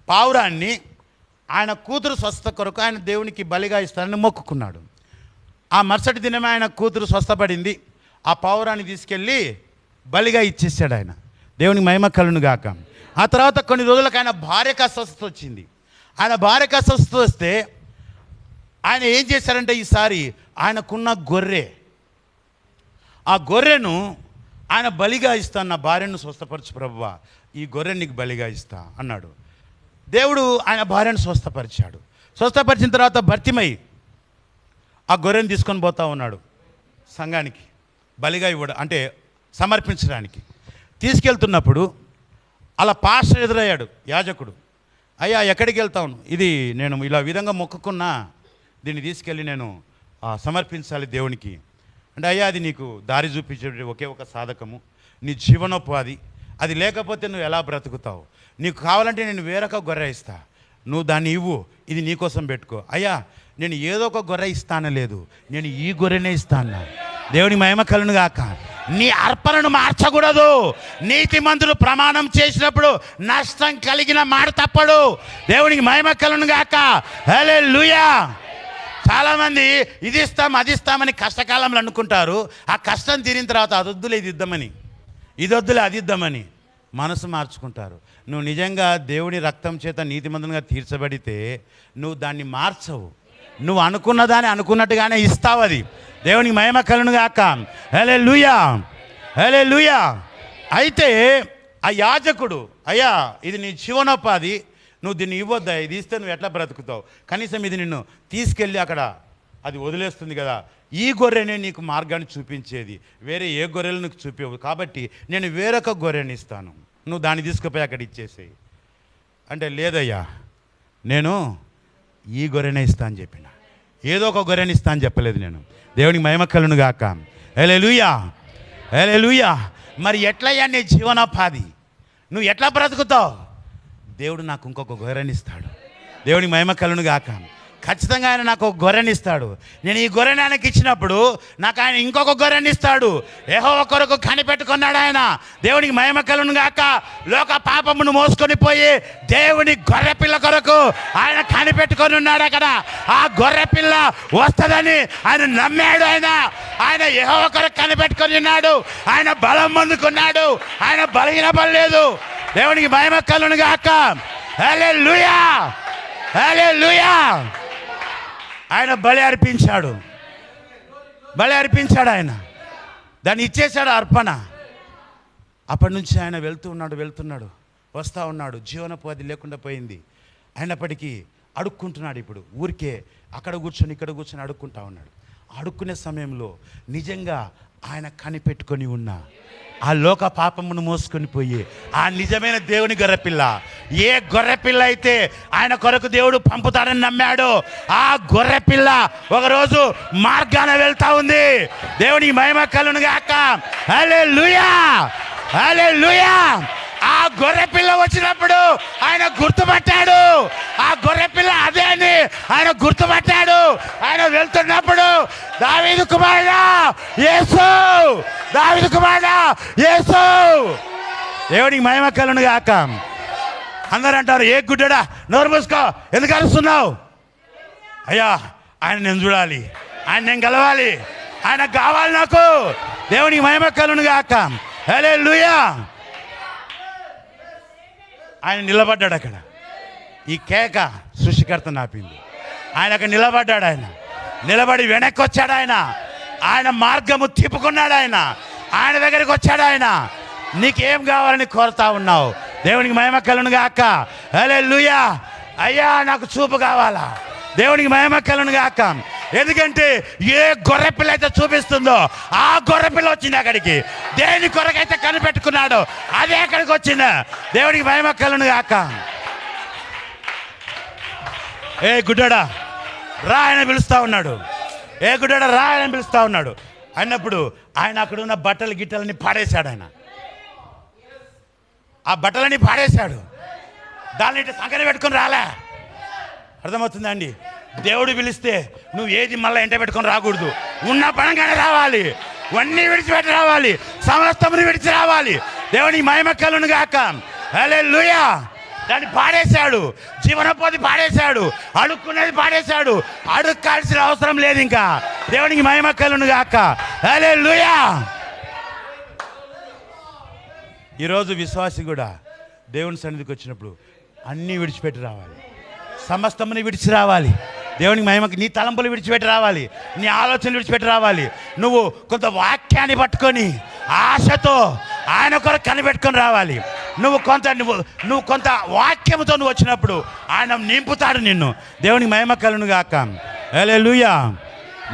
S1: పావురాన్ని ఆయన కూతురు స్వస్థ కొరకు ఆయన దేవునికి బలిగా ఇస్తానని మొక్కుకున్నాడు. ఆ మరుసటి దినమే ఆయన కూతురు స్వస్థపడింది. ఆ పావురాన్ని తీసుకెళ్ళి బలిగా ఇచ్చేసాడు ఆయన. దేవునికి మహిమ కలుగును గాక. ఆ తర్వాత కొన్ని రోజులకు ఆయన భార్యకు అస్వస్థత వచ్చింది. ఆయన భార్యకు అస్వస్థత వస్తే ఆయన ఏం చేశారంటే ఈసారి ఆయనకున్న గొర్రె, ఆ గొర్రెను ఆయన బలిగా ఇస్తాను, నా భార్యను స్వస్థపరచు ప్రభువా, ఈ గొర్రె నీకు బలిగా ఇస్తా అన్నాడు. దేవుడు ఆయన భార్యను స్వస్థపరిచాడు. స్వస్థపరిచిన తర్వాత భర్తీమై ఆ గొర్రెను తీసుకొని పోతా ఉన్నాడు సంఘానికి బలిగా ఇవ్వడం, అంటే సమర్పించడానికి. తీసుకెళ్తున్నప్పుడు అలా పాస్టర్ ఎదురయ్యాడు, యాజకుడు. అయ్యా, ఎక్కడికి వెళ్తాను? ఇది నేను ఇలా విధంగా మొక్కుకున్నా, దీన్ని తీసుకెళ్ళి నేను సమర్పించాలి దేవునికి అంటే, అయ్యా అది నీకు దారి చూపించే ఒకే ఒక సాధకము, నీ జీవనోపాధి. అది లేకపోతే నువ్వు ఎలా బ్రతుకుతావు? నీకు కావాలంటే నేను వేరొక గొర్రె ఇస్తా, నువ్వు దాన్ని ఇవ్వు, ఇది నీకోసం పెట్టుకో. అయ్యా, నేను ఏదో ఒక గొర్రె ఇస్తాను లేదు, నేను ఈ గొర్రెనే ఇస్తాను. దేవుని మహిమ కలుగును గాక. నీ అర్పణను మార్చకూడదు. నీతిమంతుడు ప్రమాణం చేసినప్పుడు నష్టం కలిగిన మాట తప్పడు. దేవునికి మహిమ కలుగును గాక. హల్లెలూయా. చాలామంది ఇది ఇస్తాం అది ఇస్తామని కష్టకాలంలో అనుకుంటారు. ఆ కష్టం తీరిన తర్వాత అది వద్దులే ఇది ఇద్దామని, ఇది వద్దులే అది ఇద్దామని మనసు మార్చుకుంటారు. నువ్వు నిజంగా దేవుని రక్తం చేత నీతిమంతునిగా తీర్చబడితే నువ్వు దాన్ని మార్చవు. నువ్వు అనుకున్న దాన్ని అనుకున్నట్టుగానే ఇస్తావు. అది దేవునికి మహిమ కలుగును గాక. హల్లెలూయా, హల్లెలూయా. అయితే ఆ యాజకుడు, అయ్యా ఇది నీ జీవనోపాధి, నువ్వు దీన్ని ఇవ్వద్దా, ఇది ఇస్తే నువ్వు ఎట్లా బ్రతుకుతావు, కనీసం ఇది నిన్ను తీసుకెళ్ళి అక్కడ అది వదిలేస్తుంది కదా, ఈ గొర్రెనే నీకు మార్గాన్ని చూపించేది, వేరే ఏ గొర్రెలు నీకు చూపించవు, కాబట్టి నేను వేరొక గొర్రెని ఇస్తాను, నువ్వు దాన్ని తీసుకుపోయి అక్కడ ఇచ్చేసేయి అంటే, లేదయ్యా నేను ఈ గొర్రెనే ఇస్తా అని చెప్పిన. ఏదో ఒక గొర్రెని ఇస్తా అని చెప్పలేదు నేను. దేవునికి మహిమ కలుగును గాక. హల్లెలూయా, హల్లెలూయా. మరి ఎట్లయ్యా నీ జీవనోపాధి, నువ్వు ఎట్లా బ్రతుకుతావు? దేవుడు నాకు ఇంకొక గొర్రెని ఇస్తాడు. దేవునికి మహిమ కలుగును గాక. ఖచ్చితంగా ఆయన నాకు ఒక గొర్రెని ఇస్తాడు. నేను ఈ గొర్రెని ఆయనకి ఇచ్చినప్పుడు నాకు ఆయన ఇంకొక గొర్రెని ఇస్తాడు. యెహోవా కొరకు కనిపెట్టుకున్నాడు ఆయన. దేవునికి మహిమ కలుగును గాక. లోక పాపమును మోసుకొని పోయి దేవుని గొర్రెపిల్ల కొరకు ఆయన కనిపెట్టుకొని ఉన్నాడు అక్కడ. ఆ గొర్రెపిల్ల వస్తుందని ఆయన నమ్మాడు. ఆయన యెహోవా కొరకు కనిపెట్టుకొని ఉన్నాడు. ఆయన బలం పొందుకున్నాడు. ఆయన బలహీనపడలేదు. దేవునికి మహిమ కలుగును గాక. హల్లెలూయా, హల్లెలూయా. ఆయన బలి అర్పించాడు, బలి అర్పించాడు. ఆయన దాన్ని ఇచ్చేశాడు అర్పణ. అప్పటి నుంచి ఆయన వెళ్తున్నాడు, వస్తూ ఉన్నాడు. జీవనోపాధి లేకుండా పోయింది. అయినప్పటికీ అడుక్కుంటున్నాడు. ఇప్పుడు ఊరికే అక్కడ కూర్చొని ఇక్కడ కూర్చొని అడుక్కుంటా ఉన్నాడు. అడుక్కునే సమయంలో నిజంగా ఆయన కనిపెట్టుకొని ఉన్న ఆ లోక పాపమును మోసుకొని పోయి ఆ నిజమైన దేవుని గొర్రెపిల్ల, ఏ గొర్రెపిల్ల అయితే ఆయన కొరకు దేవుడు పంపుతాడని నమ్మాడు, ఆ గొర్రెపిల్ల ఒకరోజు మార్గాన వెళ్తా ఉంది. దేవునికి మహిమ కలుగును గాక. హల్లెలూయా, హల్లెలూయా. ఆ గొర్రెపిల్ల వచ్చినప్పుడు ఆయన గుర్తుపట్టాడు. ఆ గొర్రెపిల్ల అదే అని ఆయన గుర్తుపట్టాడు. ఆయన వెళ్తున్నప్పుడు దావీదు కుమారుడా యేసు, దావీదు కుమారుడా యేసు. దేవునికి మహిమ కలుగును గాక. అందరూ అంటారు, ఏ గుడ్డడా నోరు మూసుకో, ఎందుకు అరుస్తున్నావు? అయ్యా ఆయన నేను చూడాలి, ఆయన నేను గెలవాలి, ఆయన కావాలి నాకు. దేవునికి మహిమ కలుగును గాక. హల్లెలూయా. ఆయన నిలబడ్డాడు అక్కడ. ఈ కేక సృష్టికర్త నాపింది. ఆయన అక్కడ నిలబడ్డాడు. ఆయన నిలబడి వెనక్కి వచ్చాడు. ఆయన మార్గము తిప్పుకున్నాడు. ఆయన దగ్గరికి వచ్చాడు. నీకేం కావాలని కోరుతా ఉన్నావు? దేవునికి మహిమ కలుగును గాక. హల్లెలూయా. అయ్యా నాకు చూపు కావాలా? దేవునికి మహిమ కలుగును గాక. ఎందుకంటే ఏ గొర్రెపిల్ల అయితే చూపిస్తుందో ఆ గొర్రెపిల్ల వచ్చింది అక్కడికి. దేని కొరకైతే కనిపెట్టుకున్నాడో అదే అక్కడికి వచ్చింది. దేవునికి మహిమ కలుగును గాక. ఏ గుడ్డడా రా ఆయన పిలుస్తూ ఉన్నాడు. ఏ గుడ్డడా రా ఆయన పిలుస్తూ ఉన్నాడు అన్నప్పుడు ఆయన అక్కడ ఉన్న బట్టలు గిట్టలని పాడేశాడు. ఆ బట్టలని పాడేశాడు. దాన్ని సంకన పెట్టుకొని రాలే. అర్థమవుతుందా అండి? దేవుడు పిలిస్తే నువ్వు ఏది మళ్ళీ ఎంట పెట్టుకొని రాకూడదు. ఉన్న పనంగానే రావాలి. అన్నీ విడిచిపెట్టి రావాలి. సమస్తముని విడిచి రావాలి. దేవునికి మహిమ కలుగును గాక. హల్లెలూయా. దాన్ని పాడేశాడు. జీవనోపాధి పాడేశాడు. అడుక్కునేది పాడేశాడు. అడుక్కాల్సిన అవసరం లేదు ఇంకా. దేవునికి మహిమ కలుగును గాక. హల్లెలూయా. ఈరోజు విశ్వాసి కూడా దేవుని సన్నిధికి వచ్చినప్పుడు అన్నీ విడిచిపెట్టి రావాలి. సమస్తముని విడిచి రావాలి. దేవునికి మహిమకి నీ తలంపులు విడిచిపెట్టి రావాలి. నీ ఆలోచనలు విడిచిపెట్టి రావాలి. నువ్వు కొంత వాక్యాన్ని పట్టుకొని ఆశతో ఆయన కొరకు కనిపెట్టుకొని రావాలి. నువ్వు కొంత వాక్యంతో నువ్వు వచ్చినప్పుడు ఆయన నింపుతాడు నిన్ను. దేవునికి మహిమ కలుగును గాక. హల్లెలూయా.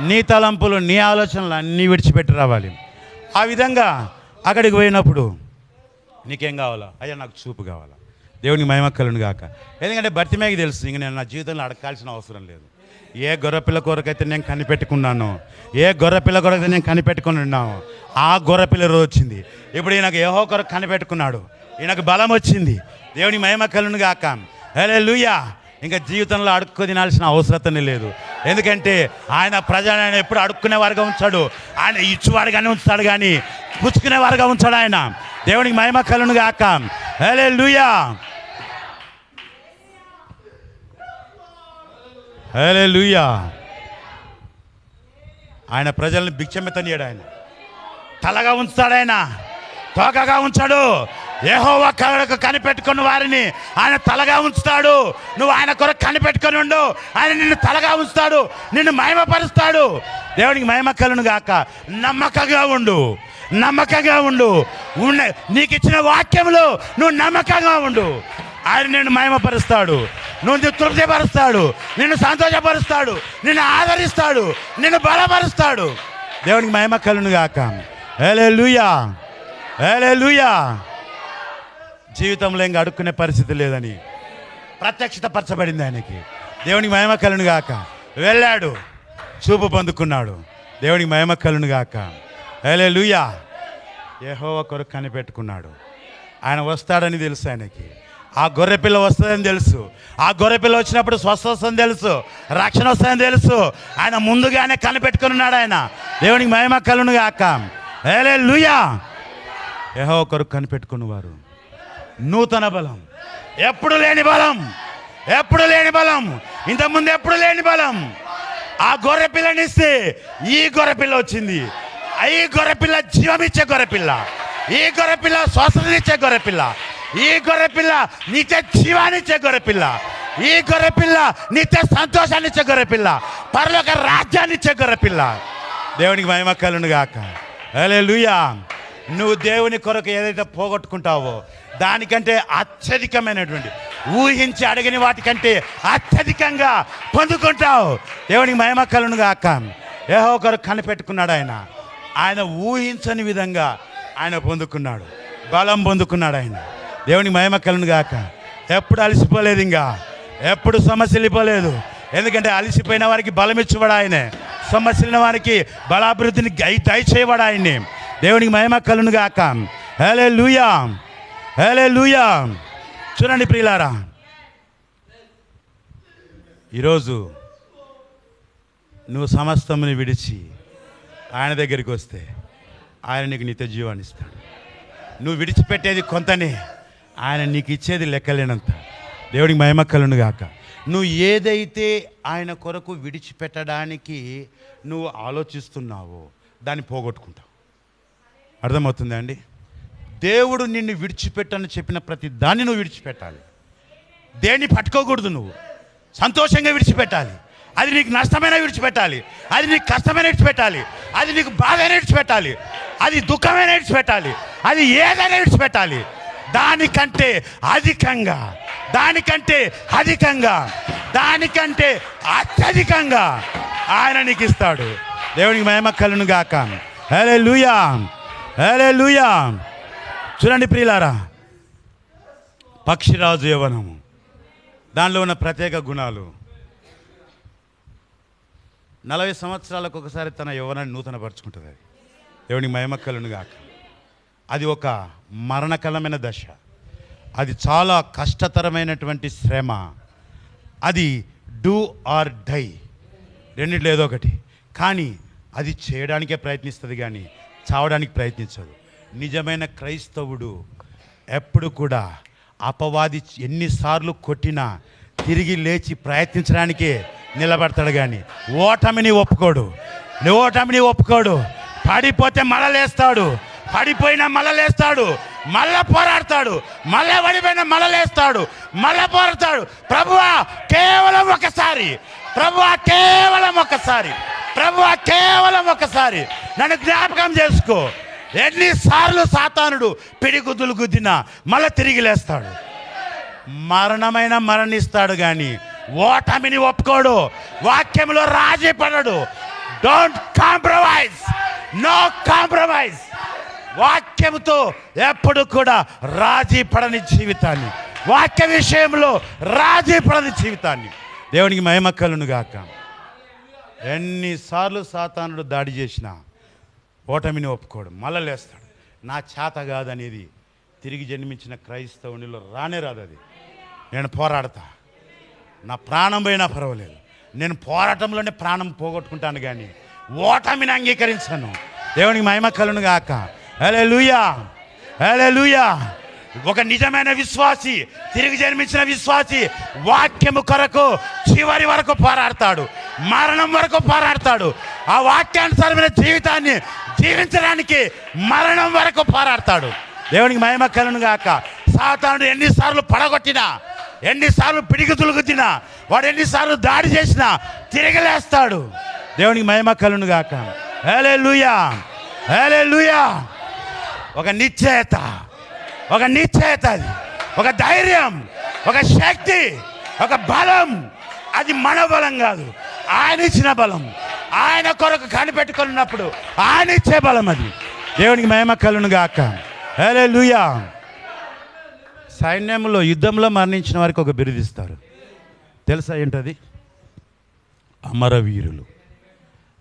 S1: నీ తలంపులు నీ ఆలోచనలు అన్నీ విడిచిపెట్టి రావాలి. ఆ విధంగా అక్కడికి పోయినప్పుడు నీకేం కావాలా? అయ్యా నాకు చూపు కావాలా? దేవునికి మహిమ కలుగును గాక. ఎందుకంటే బర్తిమేకి తెలుసు, ఇంక నేను నా జీవితంలో అడగాల్సిన అవసరం లేదు. ఏ గొర్రెపిల్ల కొరకైతే నేను కనిపెట్టుకున్నాను, ఏ గొర్రెపిల్ల కొరకైతే నేను కనిపెట్టుకుని ఉన్నాను, ఆ గొర్రెపిల్ల రోజు వచ్చింది. ఇప్పుడు ఈయనకు యెహోవా కొరకు కనిపెట్టుకున్నాడు. ఈయనకు బలం వచ్చింది. దేవునికి మహిమ కలుగును గాక. హల్లెలూయా. ఇంకా జీవితంలో అడుక్కు తినాల్సిన అవసరతనే లేదు. ఎందుకంటే ఆయన ప్రజలను ఎప్పుడు అడుక్కునేవారుగా ఉంచాడు, ఆయన ఇచ్చువారుగానే ఉంచుతాడు కానీ పుచ్చుకునేవారుగా ఉంచాడు ఆయన. దేవునికి మహిమ కలుగును గాక. హల్లెలూయా, హల్లెలూయా. ఆయన ప్రజల్ని భిక్షమెత్తనీయడు, ఆయన తలగా ఉంచుతాడు, ఆయన తోకగా ఉంచాడు. యెహోవా కొరకు కనిపెట్టుకున్న వారిని ఆయన తలగా ఉంచుతాడు. నువ్వు ఆయన కొరకు కనిపెట్టుకొని ఉండు, ఆయన నిన్ను తలగా ఉంచుతాడు, నిన్ను మహిమపరుస్తాడు. దేవునికి మహిమ కలుగును గాక. నమ్మకంగా ఉండు, నమ్మకంగా ఉండు. నీకు ఇచ్చిన వాక్యంలో నువ్వు నమ్మకంగా ఉండు. ఆయన నిన్ను మహిమపరుస్తాడు, నువ్వు తృప్తిపరుస్తాడు, నిన్ను సంతోషపరుస్తాడు, నిన్ను ఆదరిస్తాడు, నిన్ను బలపరుస్తాడు. దేవునికి మహిమ కలుగును గాక. హల్లెలూయా, హల్లెలూయా. జీవితంలో ఇంకా అడుక్కునే పరిస్థితి లేదని ప్రత్యక్షత పరచబడింది ఆయనకి. దేవునికి మహిమ కలుగును గాక. వెళ్ళాడు, చూపు పొందుకున్నాడు. దేవునికి మహిమ కలుగును గాక. హల్లెలూయా. యెహోవా కొరకు కనిపెట్టుకున్నాడు. ఆయన వస్తాడని తెలుసు ఆయనకి. ఆ గొర్రెపిల్ల వస్తుందని తెలుసు. ఆ గొర్రెపిల్ల వచ్చినప్పుడు స్వస్థ వస్తుందని తెలుసు, రక్షణ వస్తుందని తెలుసు. ఆయన ముందుగానే కనిపెట్టుకుని ఉన్నాడు ఆయన. దేవునికి మహిమ కలుగును గాక. హల్లెలూయా. యెహోవా కొరకు కనిపెట్టుకున్నవారు నూతన బలం, ఎప్పుడు లేని బలం, ఎప్పుడు లేని బలం, ఇంతకుముందు ఎప్పుడు లేని బలం. ఆ గొర్రెపిల్లనిస్తే ఈ గొర్రెపిల్ల వచ్చింది. ఈ గొర్రెపిల్ల జీవమిచ్చే గొర్రెపిల్ల, ఈ గొర్రెపిల్ల స్వస్థతనిచ్చే గొర్రెపిల్ల, ఈ గొర్రెపిల్ల నిత్య జీవాన్నిచ్చే గొర్రెపిల్ల, ఈ గొర్రెపిల్ల నిత్య సంతోషాన్ని ఇచ్చే గొర్రెపిల్ల, పరలోక రాజ్యాన్ని ఇచ్చే గొర్రెపిల్ల. దేవునికి మహిమ కలుగును గాక. హల్లెలూయా. నువ్వు దేవుని కొరకు ఏదైతే పోగొట్టుకుంటావో దానికంటే అత్యధికమైనటువంటి, ఊహించి అడిగిన వాటికంటే అత్యధికంగా పొందుకుంటావు. దేవునికి మహిమ కలుగును గాక. యెహోవా కొరకు కనిపెట్టుకున్నాడు ఆయన. ఆయన ఊహించని విధంగా ఆయన పొందుకున్నాడు, బలం పొందుకున్నాడు ఆయన. దేవునికి మహిమ కలుగును గాక. ఎప్పుడు అలసిపోలేదు, ఇంకా ఎప్పుడు సమస్యలిపోలేదు. ఎందుకంటే అలసిపోయిన వారికి బలం ఇచ్చేవాడు ఆయనే, సమస్యల వారికి బలాభివృద్ధిని దయచేయవాడు ఆయనే. దేవునికి మహిమ కలుగును గాక. హల్లెలూయా, హల్లెలూయా. చూడండి ప్రియులారా, ఈరోజు నువ్వు సమస్తముని విడిచి ఆయన దగ్గరికి వస్తే ఆయన నీకు నిత్య జీవాన్ని ఇస్తాడు. నువ్వు విడిచిపెట్టేది కొంతనే, ఆయన నీకు ఇచ్చేది లెక్కలేనంత. దేవునికి మహిమ కలుగును గాక. నువ్వు ఏదైతే ఆయన కొరకు విడిచిపెట్టడానికి నువ్వు ఆలోచిస్తున్నావో దాన్ని పోగొట్టుకుంటావు. అర్థమవుతుందా అండి? దేవుడు నిన్ను విడిచిపెట్టని చెప్పిన ప్రతి దాన్ని నువ్వు విడిచిపెట్టాలి. దేన్ని పట్టుకోకూడదు. నువ్వు సంతోషంగా విడిచిపెట్టాలి. అది నీకు నష్టమైన విడిచిపెట్టాలి, అది నీకు కష్టమైన విడిచిపెట్టాలి, అది నీకు బాధైన విడిచిపెట్టాలి, అది దుఃఖమైన విడిచిపెట్టాలి, అది ఏదైనా విడిచిపెట్టాలి. దానికంటే అధికంగా, దానికంటే అధికంగా, దానికంటే అత్యధికంగా ఆయన నీకు ఇస్తాడు. దేవునికి మహిమ కలుగును గాక. హల్లెలూయా, హల్లెలూయా. చూడండి ప్రియులారా, పక్షిరాజు యవ్వనము, దానిలో ఉన్న ప్రత్యేక గుణాలు. 40 సంవత్సరాలకు ఒకసారి తన యవ్వనాన్ని నూతనపరుచుకుంటుంది. అది దేవునికి మహిమ కలుగును గాక. అది ఒక మరణకరమైన దశ, అది చాలా కష్టతరమైనటువంటి శ్రమ, అది డూ ఆర్ డై, రెండిట్లో ఏదో ఒకటి. కానీ అది చేయడానికే ప్రయత్నిస్తుంది కానీ చావడానికి ప్రయత్నించదు. నిజమైన క్రైస్తవుడు ఎప్పుడు కూడా అపవాది ఎన్నిసార్లు కొట్టినా తిరిగి లేచి ప్రయత్నించడానికే నిలబడతాడు కానీ ఓటమిని ఒప్పుకోడు. ఓటమిని ఒప్పుకోడు. పడిపోతే మళ్ళా లేస్తాడు, పడిపోయినా మళ్ళా లేస్తాడు, మళ్ళా పోరాడతాడు, మళ్ళా పడిపోయినా మళ్ళా లేస్తాడు, మళ్ళా పోరాడతాడు. ప్రభువా కేవలం ఒకసారి, ప్రభువా కేవలం ఒకసారి, ప్రభువా కేవలం ఒకసారి నన్ను జ్ఞాపకం చేసుకో. ఎన్నిసార్లు సాతానుడు పిడిగుద్దులు గుద్దినా మళ్ళా తిరిగి లేస్తాడు. మరణమైన మరణిస్తాడు కానీ ఓటమిని ఒప్పుకోడు. వాక్యంలో రాజీ పడడు. Don't compromise, no compromise. వాక్యంతో ఎప్పుడు కూడా రాజీ పడని జీవితాన్ని, వాక్య విషయంలో రాజీ పడని జీవితాన్ని. దేవునికి మహిమ కలుగును గాక. ఎన్నిసార్లు సాతానుడు దాడి చేసినా ఓటమిని ఒప్పుకోడు, మళ్ళా లేస్తాడు. నా చేత కాదనేది తిరిగి జన్మించిన క్రైస్తవునిలో రానే రాదు. అది నేను పోరాడతా, నా ప్రాణం పోయినా పర్వాలేదు, నేను పోరాటంలోనే ప్రాణం పోగొట్టుకుంటాను కానీ ఓటమిని అంగీకరించను. దేవునికి మహిమ కలుగును గాక. హల్లెలూయా, హల్లెలూయా. ఒక నిజమైన విశ్వాసి, తిరిగి జన్మించిన విశ్వాసి వాక్యము కొరకు చివరి వరకు పోరాడతాడు, మరణం వరకు పోరాడతాడు. ఆ వాక్యానుసారమైన జీవితాన్ని జీవించడానికి మరణం వరకు పోరాడతాడు. దేవునికి మహిమ కలుగును గాక. సాతానుడు ఎన్నిసార్లు పడగొట్టినా, ఎన్నిసార్లు పిడికి తులుగుతినా, వాడు ఎన్నిసార్లు దాడి చేసినా తిరిగి లేస్తాడు. దేవునికి మహిమ కలుగును గాక. హల్లెలూయా, హల్లెలూయా. ఒక నిశ్చయత, ఒక నిశ్చయత, అది ఒక ధైర్యం, ఒక శక్తి, ఒక బలం. అది మన బలం కాదు, ఆయన ఇచ్చిన బలం. ఆయన కొరకు కనిపెట్టుకున్నప్పుడు ఆయన ఇచ్చే బలం అది. దేవునికి మహిమ కలుగును గాక. హల్లెలూయా. సైన్యంలో యుద్ధంలో మరణించిన వారికి ఒక బిరుదిస్తారు. తెలుసా ఏంటది? అమరవీరులు.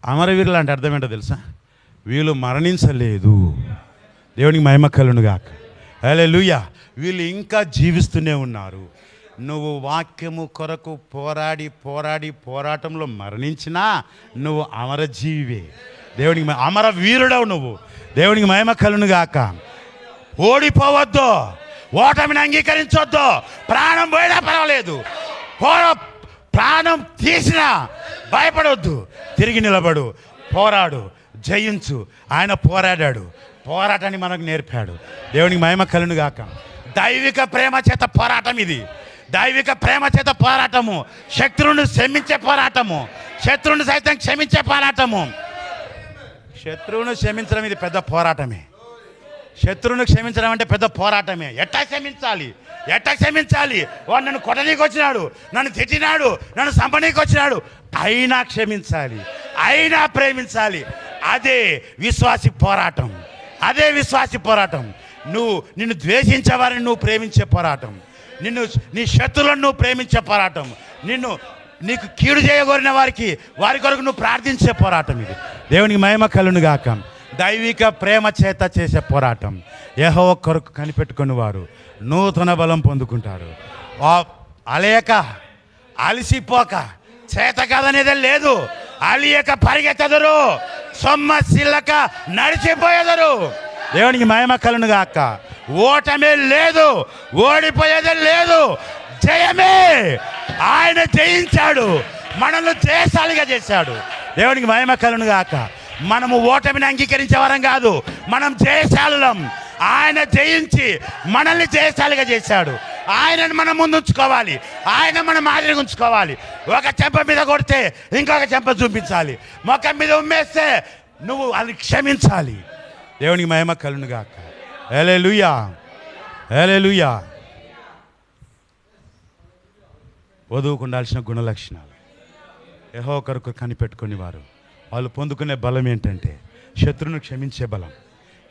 S1: అమరవీరులు అంటే అర్థం ఏంటో తెలుసా? వీళ్ళు మరణించలేదు. దేవునికి మహిమ కలుగును గాక. హల్లెలూయా. వీళ్ళు ఇంకా జీవిస్తూనే ఉన్నారు. నువ్వు వాక్యము కొరకు పోరాడి పోరాడి పోరాటంలో మరణించినా నువ్వు అమరజీవే. దేవునికి అమర వీరుడవు నువ్వు. దేవునికి మహిమ కలుగును గాక. ఓడిపోవద్దు, ఓటమిని అంగీకరించొద్దు. ప్రాణం పోయినా పర్వాలేదు, ప్రాణం తీసినా భయపడొద్దు. తిరిగి నిలబడు, పోరాడు, జయించు. ఆయన పోరాడాడు, పోరాటాన్ని మనకు నేర్పాడు. దేవునికి మహిమ కలుగును గాక. దైవిక ప్రేమ చేత పోరాటం ఇది. దైవిక ప్రేమ చేత పోరాటము, శత్రువుని క్షమించే పోరాటము, శత్రువుని సైతం క్షమించే పోరాటము. శత్రువును క్షమించడం ఇది పెద్ద పోరాటమే. శత్రువును క్షమించడం అంటే పెద్ద పోరాటమే. ఎట్టా క్షమించాలి, ఎట్టా క్షమించాలి? వాడు నన్ను కొట్టనీకి వచ్చినాడు, నన్ను తిట్టినాడు, నన్ను చంపనీకి వచ్చినాడు, అయినా క్షమించాలి, అయినా ప్రేమించాలి. అదే విశ్వాసి పోరాటం, అదే విశ్వాసి పోరాటం. నిన్ను ద్వేషించే వారిని నువ్వు ప్రేమించే పోరాటం, నీ శత్రువులను నువ్వు ప్రేమించే పోరాటం, నీకు కీడు చేయగోరిన వారి కొరకు నువ్వు ప్రార్థించే పోరాటం ఇది. దేవునికి మహిమ కలుగును గాక. దైవిక ప్రేమ చేత చేసే పోరాటం. యెహోవా కొరకు కనిపెట్టుకుని వారు నూతన బలం పొందుకుంటారు. అలయక, అలసిపోక, చేత కాదనేదే లేదు. అలియక పరిగెత్తెదరు, సొమ్మసిల్లక నడిచిపోయేదరు. దేవునికి మహిమ కలుగును గాక. ఓటమే లేదు, ఓడిపోయేదే లేదు, జయమే. ఆయన జయించాడు, మనల్ని జయశాలిగా చేశాడు. దేవునికి మహిమ కలుగును గాక. మనము ఓటమిని అంగీకరించే వారం కాదు, మనం జయశాలులం. ఆయన జయించి మనల్ని జయశాలిగా చేశాడు. ఆయనను మనం ముందు ఉంచుకోవాలి, ఆయన మనం మాదిరిగా ఉంచుకోవాలి. ఒక చెంప మీద కొడితే ఇంకొక చెంప చూపించాలి, ముఖం మీద ఉమ్మేస్తే నువ్వు అది క్షమించాలి. దేవునికి మహిమ కలుగును గాక. హల్లెలూయా, హల్లెలూయా. వధువుకు ఉండాల్సిన గుణలక్షణాలు. యెహోవా కొరకు కనిపెట్టుకుని వాళ్ళు పొందుకునే బలం ఏంటంటే శత్రువును క్షమించే బలం.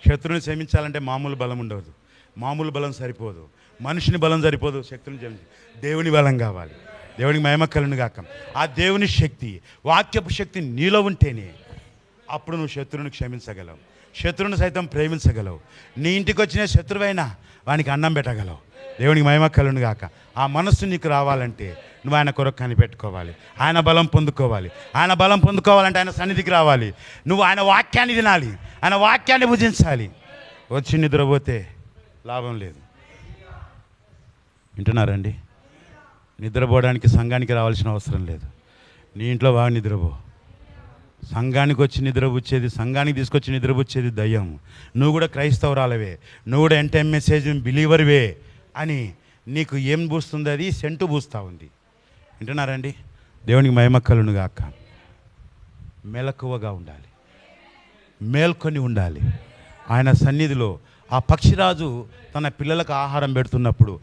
S1: శత్రువుని క్షమించాలంటే మామూలు బలం ఉండదు, మామూలు బలం సరిపోదు, మనిషిని బలం సరిపోదు. శత్రువుని క్షమించి దేవుని బలం కావాలి. దేవునికి మహిమ కలుగును గాక. ఆ దేవుని శక్తి, వాక్యపు శక్తి నీలో ఉంటేనే అప్పుడు నువ్వు శత్రువుని క్షమించగలవు, శత్రువుని సైతం ప్రేమించగలవు. నీ ఇంటికి వచ్చిన శత్రువైనా వానికి అన్నం పెట్టగలవు. దేవునికి మహిమ కలుగును గాక. ఆ మనస్సు నీకు రావాలంటే నువ్వు ఆయన కొరకు కనిపెట్టుకోవాలి, ఆయన బలం పొందుకోవాలి. ఆయన బలం పొందుకోవాలంటే ఆయన సన్నిధికి రావాలి. నువ్వు ఆయన వాక్యాన్ని తినాలి, ఆయన వాక్యాన్ని భుజించాలి. వచ్చి నిద్రపోతే లాభం లేదు. వింటున్నారండి? నిద్రపోవడానికి సంఘానికి రావాల్సిన అవసరం లేదు. నీ ఇంట్లో బాగా నిద్రపో. సంఘానికి వచ్చి నిద్రపుచ్చేది, సంఘానికి తీసుకొచ్చి నిద్రపుచ్చేది దయ్యం. నువ్వు కూడా క్రైస్తవురాలవే, నువ్వు కూడా ఎంటైమ్ మెసేజ్ బిలీవర్వే అని నీకు ఏం పూస్తుంది? అది సెంటు పూస్తూ ఉంది. వింటున్నారండి? దేవునికి మహిమ కలుగును గాక. మెలకువగా ఉండాలి, మేల్కొని ఉండాలి. ఆయన సన్నిధిలో ఆ పక్షిరాజు తన పిల్లలకు ఆహారం పెడుతున్నప్పుడు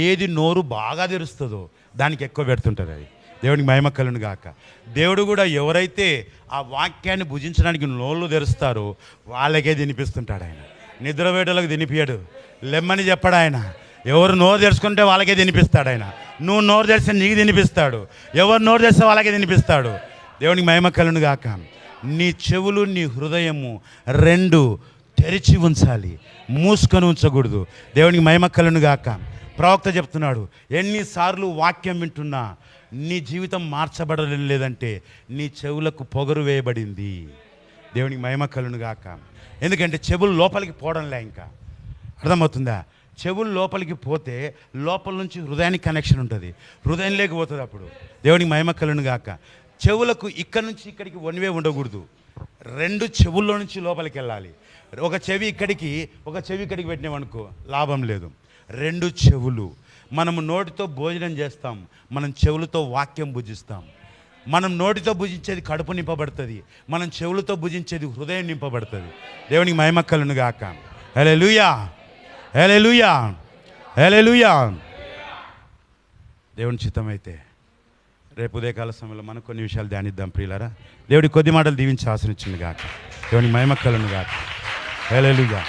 S1: ఏది నోరు బాగా తెరుస్తుందో దానికి ఎక్కువ పెడుతుంటుంది. అది దేవునికి మహిమ కలుగును గాక. దేవుడు కూడా ఎవరైతే ఆ వాక్యాన్ని భుజించడానికి నోళ్ళు తెరుస్తారో వాళ్ళకే తినిపిస్తుంటాడు. ఆయన నిద్రవేటలకు తినిపియడు, లెమ్మని చెప్పడు. ఆయన ఎవరు నోరు తెరుచుకుంటే వాళ్ళకే తినిపిస్తాడు. ఆయన నువ్వు నోరు తెరిస్తే నీకు తినిపిస్తాడు, ఎవరు నోరు తెరిస్తే వాళ్ళకే తినిపిస్తాడు. దేవునికి మహిమ కలుగును గాక. నీ చెవులు, నీ హృదయము రెండు తెరిచి ఉంచాలి, మూసుకొని ఉంచకూడదు. దేవునికి మహిమ కలుగును గాక. ప్రవక్త చెప్తున్నాడు, ఎన్నిసార్లు వాక్యం వింటున్నా నీ జీవితం మార్చబడడం లేదంటే నీ చెవులకు పొగరు వేయబడింది. దేవునికి మహిమ కలుగును గాక. ఎందుకంటే చెవులు లోపలికి పోవడంలే, ఇంకా అర్థమవుతుందా? చెవులు లోపలికి పోతే లోపల నుంచి హృదయానికి కనెక్షన్ ఉంటుంది, హృదయం లేకపోతుంది. అప్పుడు దేవునికి మహిమ కలుగును గాక. చెవులకు ఇక్కడి నుంచి ఇక్కడికి వన్వే ఉండకూడదు, 2 చెవుల్లో నుంచి లోపలికి వెళ్ళాలి. ఒక చెవి ఇక్కడికి, ఒక చెవి ఇక్కడికి పెట్టినామనుకో లాభం లేదు. 2 చెవులు. మనము నోటితో భోజనం చేస్తాం, మనం చెవులతో వాక్యం భుజిస్తాం. మనం నోటితో భుజించేది కడుపు నింపబడుతుంది, మనం చెవులతో భుజించేది హృదయం నింపబడుతుంది. దేవునికి మహిమ కలుగును గాక. హల్లెలూయా, హల్లెలూయా, హల్లెలూయా. దేవుని చిత్తమైతే రేపు ఉదయకాల సమయంలో మనం కొన్ని విషయాలు ధ్యానిద్దాం ప్రియులారా. దేవుడి కొద్ది మాటలు దీవించి ఆశీర్వదించును గాక. దేవునికి మహిమ కలుగును గాక. హల్లెలూయా.